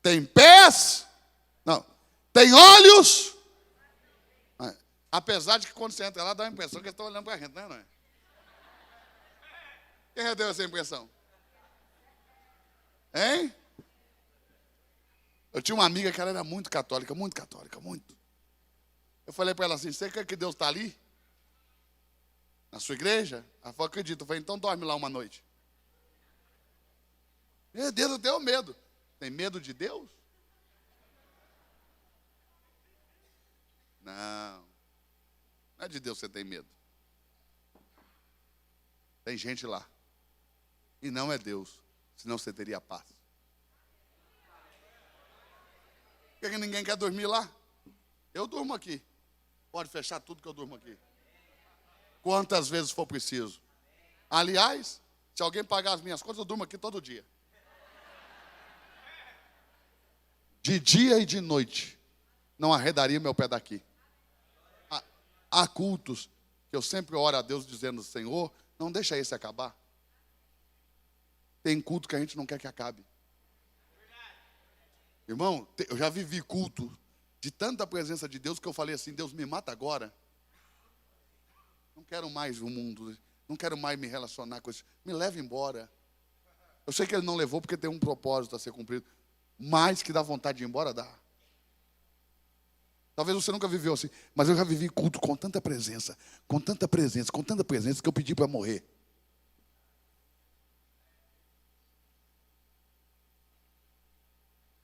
Speaker 1: Tem pés, não. Tem olhos. Apesar de que quando você entra lá, dá a impressão que eles estão olhando para a gente, não é? Quem já deu essa impressão? Hein? Eu tinha uma amiga que ela era muito católica, muito. Eu falei para ela assim: você quer que Deus está ali? Na sua igreja? Ela falou: acredito. Eu falei: então dorme lá uma noite. Meu Deus, eu tenho medo. Tem medo de Deus? Não. Não é de Deus que você tem medo. Tem gente lá. E não é Deus. Senão você teria paz. Por que ninguém quer dormir lá? Eu durmo aqui. Pode fechar tudo que eu durmo aqui. Quantas vezes for preciso. Aliás, se alguém pagar as minhas contas, eu durmo aqui todo dia. De dia e de noite. Não arredaria meu pé daqui. Há cultos que eu sempre oro a Deus dizendo: Senhor, não deixa esse acabar. Tem culto que a gente não quer que acabe. Irmão, eu já vivi culto de tanta presença de Deus que eu falei assim: Deus, me mata agora. Não quero mais o mundo, não quero mais me relacionar com isso. Me leva embora. Eu sei que ele não levou porque tem um propósito a ser cumprido, mas que dá vontade de ir embora, dá. Talvez você nunca viveu assim, mas eu já vivi culto com tanta presença, que eu pedi para morrer.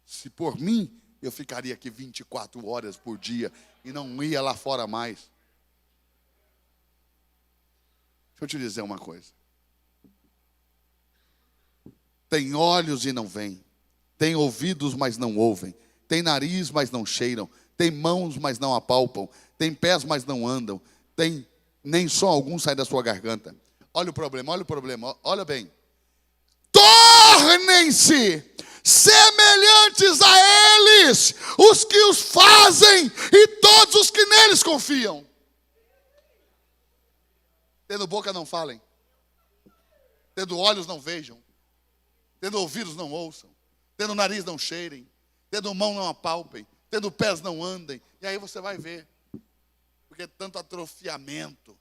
Speaker 1: Se por mim, eu ficaria aqui 24 horas por dia e não ia lá fora mais. Deixa eu te dizer uma coisa. Tem olhos e não veem. Tem ouvidos, mas não ouvem. Tem nariz, mas não cheiram. Tem mãos, mas não apalpam. Tem pés, mas não andam. Tem nem som algum sai da sua garganta. Olha o problema, olha bem. Tornem-se semelhantes a eles, os que os fazem e todos os que neles confiam. Tendo boca não falem. Tendo olhos não vejam. Tendo ouvidos não ouçam. Tendo nariz não cheirem. Tendo mão não apalpem. Tendo pés não andem. E aí você vai ver. Porque tanto atrofiamento.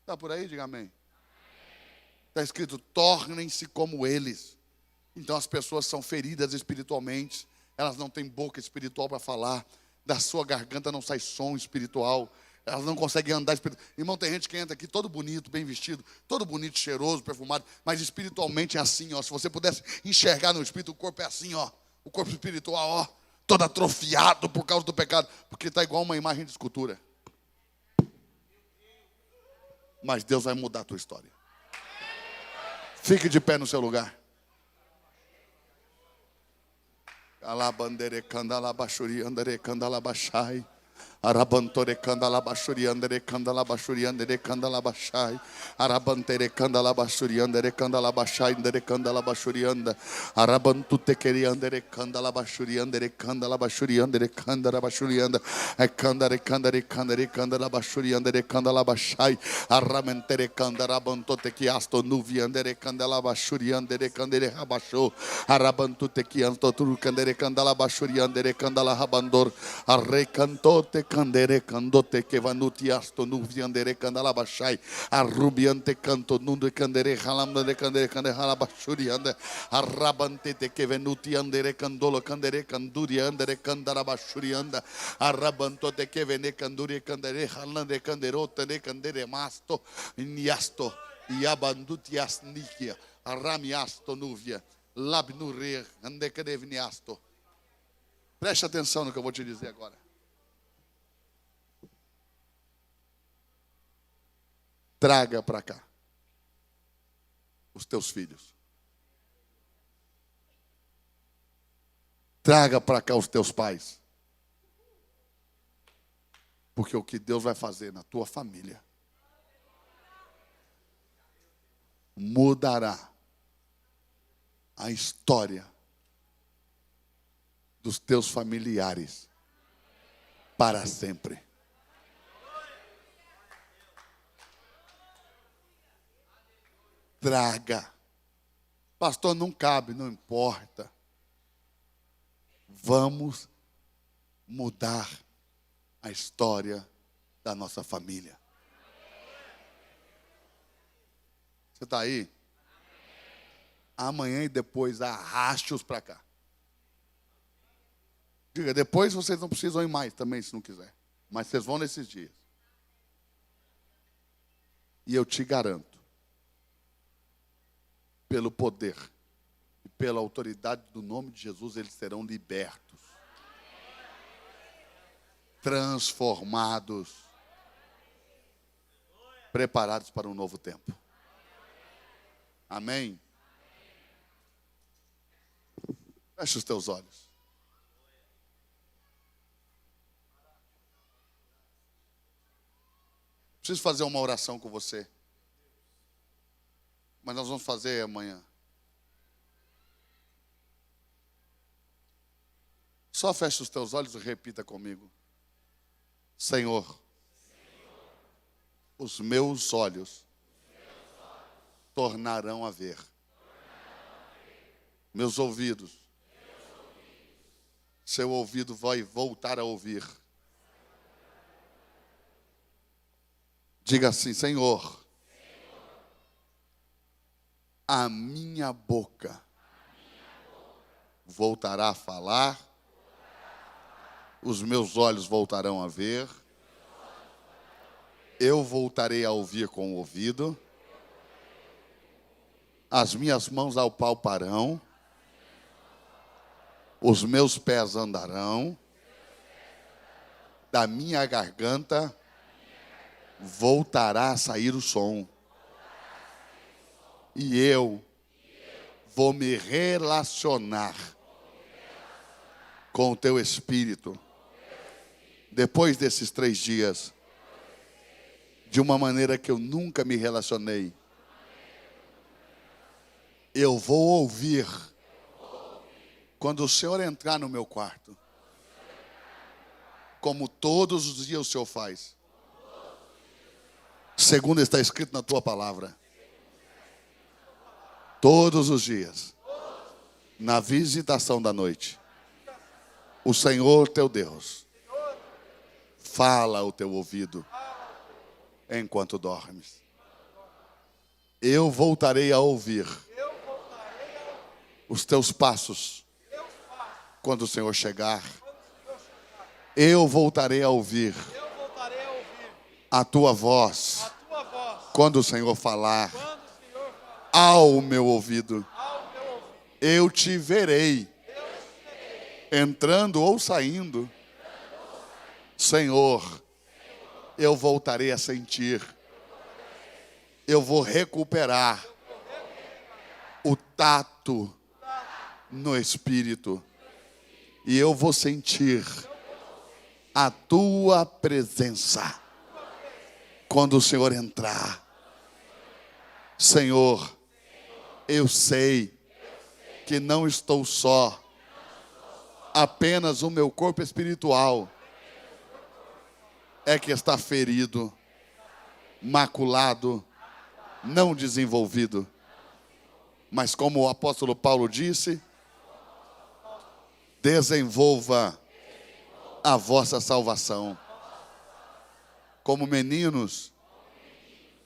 Speaker 1: Está por aí? Diga amém. Está escrito: tornem-se como eles. Então as pessoas são feridas espiritualmente. elas não têm boca espiritual para falar, da sua garganta não sai som espiritual, elas não conseguem andar espiritual. Irmão, tem gente que entra aqui todo bonito, bem vestido, todo bonito, cheiroso, perfumado, mas espiritualmente é assim, ó. Se você pudesse enxergar no espírito, o corpo é assim, ó. O corpo espiritual, ó, todo atrofiado por causa do pecado, porque está igual uma imagem de escultura. Mas Deus vai mudar a tua história. Fique de pé no seu lugar. Alabandere candala bashuri andere candala bashai. Arabantore candala bashuri andere candala bashuri andere candala bashai. Arabantere candala bashuri andere candala bashai andere candala bashuri anda. Arabantu tekeri andere candala bashuri andere candala bashuri andere candala bashuri anda. Candare candare candare candala bashuri andere candala bashai. Aramentere candara banto teki asto nuvi andere candala bashuri andere candere rabasho. Arabantu teki anto turu candere candala bashuri andere candala rabandor. Arrecantote candere candote que vanuti asto nuvi andere candala bashai. Arrubiante canto nunde candere halamda de candere candere halabashuri ande. Arrabante te que venuti andere candolo candere canduri andere candara bashuri anda. Arrabanto te que vene canduri candere halande canderote de candere masto niasto iabanduti asnikia arramiasto nuvia labnurir ande cadevniasto. Preste atenção no que eu vou te dizer agora. Traga para cá os teus filhos. Traga para cá os teus pais. Porque o que Deus vai fazer na tua família mudará a história dos teus familiares para sempre. Traga. Pastor, não cabe, não importa. Vamos mudar a história da nossa família. Você está aí? Amanhã e depois arraste-os para cá. Diga, depois vocês não precisam ir mais também, se não quiser. Mas vocês vão nesses dias. E eu te garanto, pelo poder e pela autoridade do nome de Jesus, eles serão libertos, transformados, preparados para um novo tempo. Amém? Feche os teus olhos. Preciso fazer uma oração com você. Mas nós vamos fazer amanhã. Só feche os teus olhos e repita comigo. Senhor, os meus olhos tornarão a ver. Meus ouvidos, seu ouvido vai voltar a ouvir. Diga assim, Senhor, a minha boca voltará a falar, os meus olhos voltarão a ver, eu voltarei a ouvir com o ouvido, as minhas mãos apalparão, os meus pés andarão, da minha garganta voltará a sair o som. E eu vou me relacionar com o teu Espírito depois desses 3 dias, de uma maneira que eu nunca me relacionei. Eu vou ouvir quando o Senhor entrar no meu quarto, como todos os dias o Senhor faz, segundo está escrito na tua palavra. Todos os dias, na visitação da noite, o Senhor teu Deus fala ao teu ouvido enquanto dormes. Eu voltarei a ouvir os teus passos Quando o Senhor chegar, eu voltarei a ouvir a tua voz. Quando o Senhor falar ao meu ouvido, eu te verei, entrando ou saindo. Senhor, eu voltarei a sentir. Eu vou recuperar o tato no espírito. E eu vou sentir a tua presença quando o Senhor entrar. Senhor, eu sei que não estou só. Apenas o meu corpo espiritual é que está ferido, maculado, não desenvolvido. Mas como o apóstolo Paulo disse, desenvolva a vossa salvação. Como meninos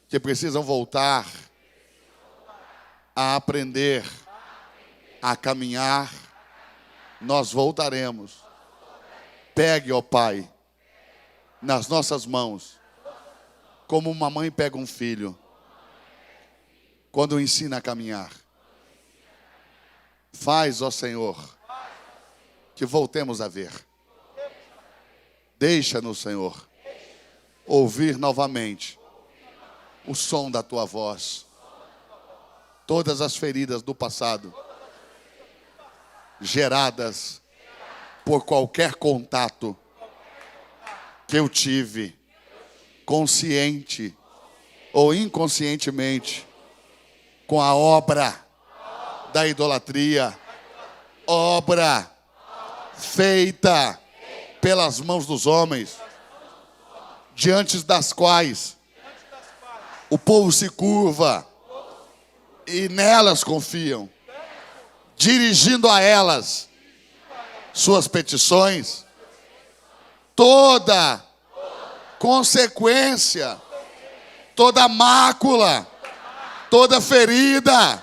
Speaker 1: que precisam voltar a aprender, a caminhar, nós voltaremos. Pegue, ó Pai, nas nossas mãos, como uma mãe pega um filho, quando o ensina a caminhar. Faz, ó Senhor, que voltemos a ver. Deixa-nos, Senhor, ouvir novamente o som da tua voz. Todas as feridas do passado, geradas por qualquer contato que eu tive, consciente ou inconscientemente, com a obra da idolatria, obra feita pelas mãos dos homens, diante das quais o povo se curva e nelas confiam, dirigindo a elas suas petições. Toda consequência, toda mácula, toda ferida,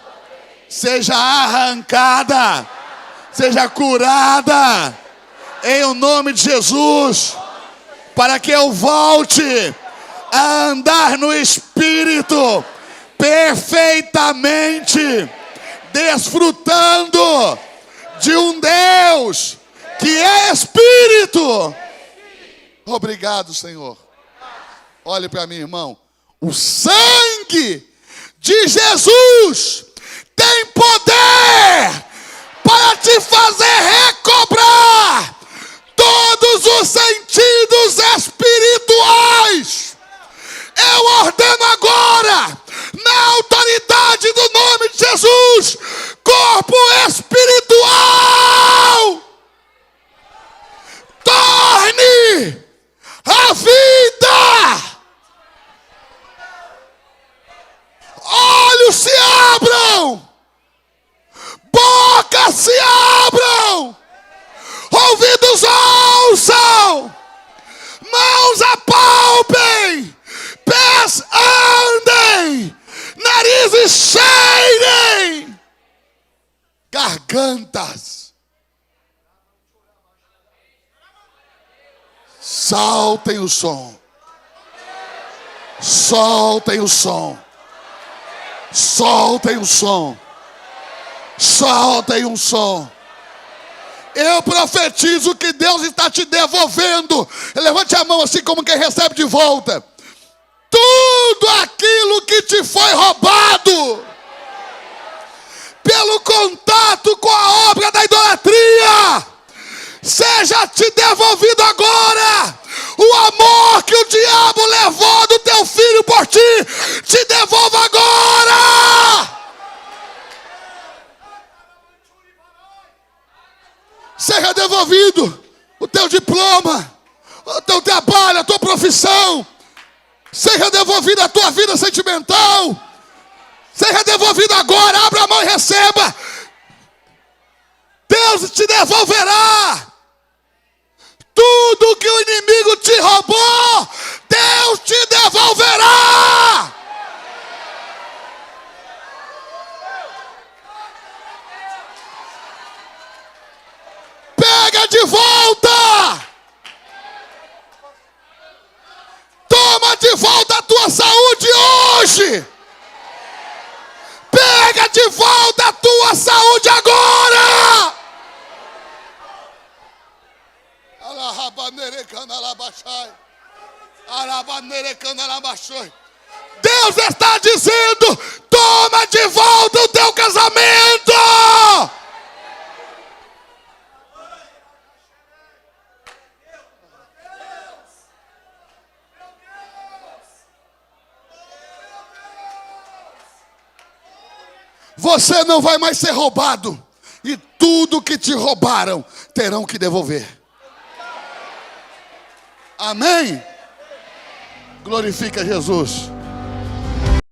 Speaker 1: seja arrancada, seja curada, em o nome de Jesus, para que eu volte a andar no Espírito perfeitamente, desfrutando de um Deus que é Espírito. Obrigado, Senhor. Olhe para mim, irmão. O sangue de Jesus tem poder para te fazer recobrar todos os sentidos espirituais. Eu ordeno agora, na autoridade do nome de Jesus, corpo espiritual, torne a vida. Olhos se abram, bocas se abram, ouvidos ouçam, mãos apalpem, pés andem, narizes cheirem, gargantas soltem o som, soltem o som, soltem o som, soltem o som. Eu profetizo que Deus está te devolvendo. Levante a mão assim como quem recebe de volta tudo aquilo que te foi roubado pelo contato com a obra da idolatria. Seja te devolvido agora. O amor que o diabo levou do teu filho por ti, te devolva agora. Seja devolvido o teu diploma, o teu trabalho, a tua profissão. Seja devolvida a tua vida sentimental. Seja devolvido agora. Abra a mão e receba. Deus te devolverá. Tudo que o inimigo te roubou, Deus te devolverá. de volta. Toma de volta a tua saúde hoje. Pega de volta a tua saúde agora. Deus está dizendo: toma de volta o teu casamento. Você não vai mais ser roubado. E tudo que te roubaram terão que devolver. Amém? Glorifica Jesus.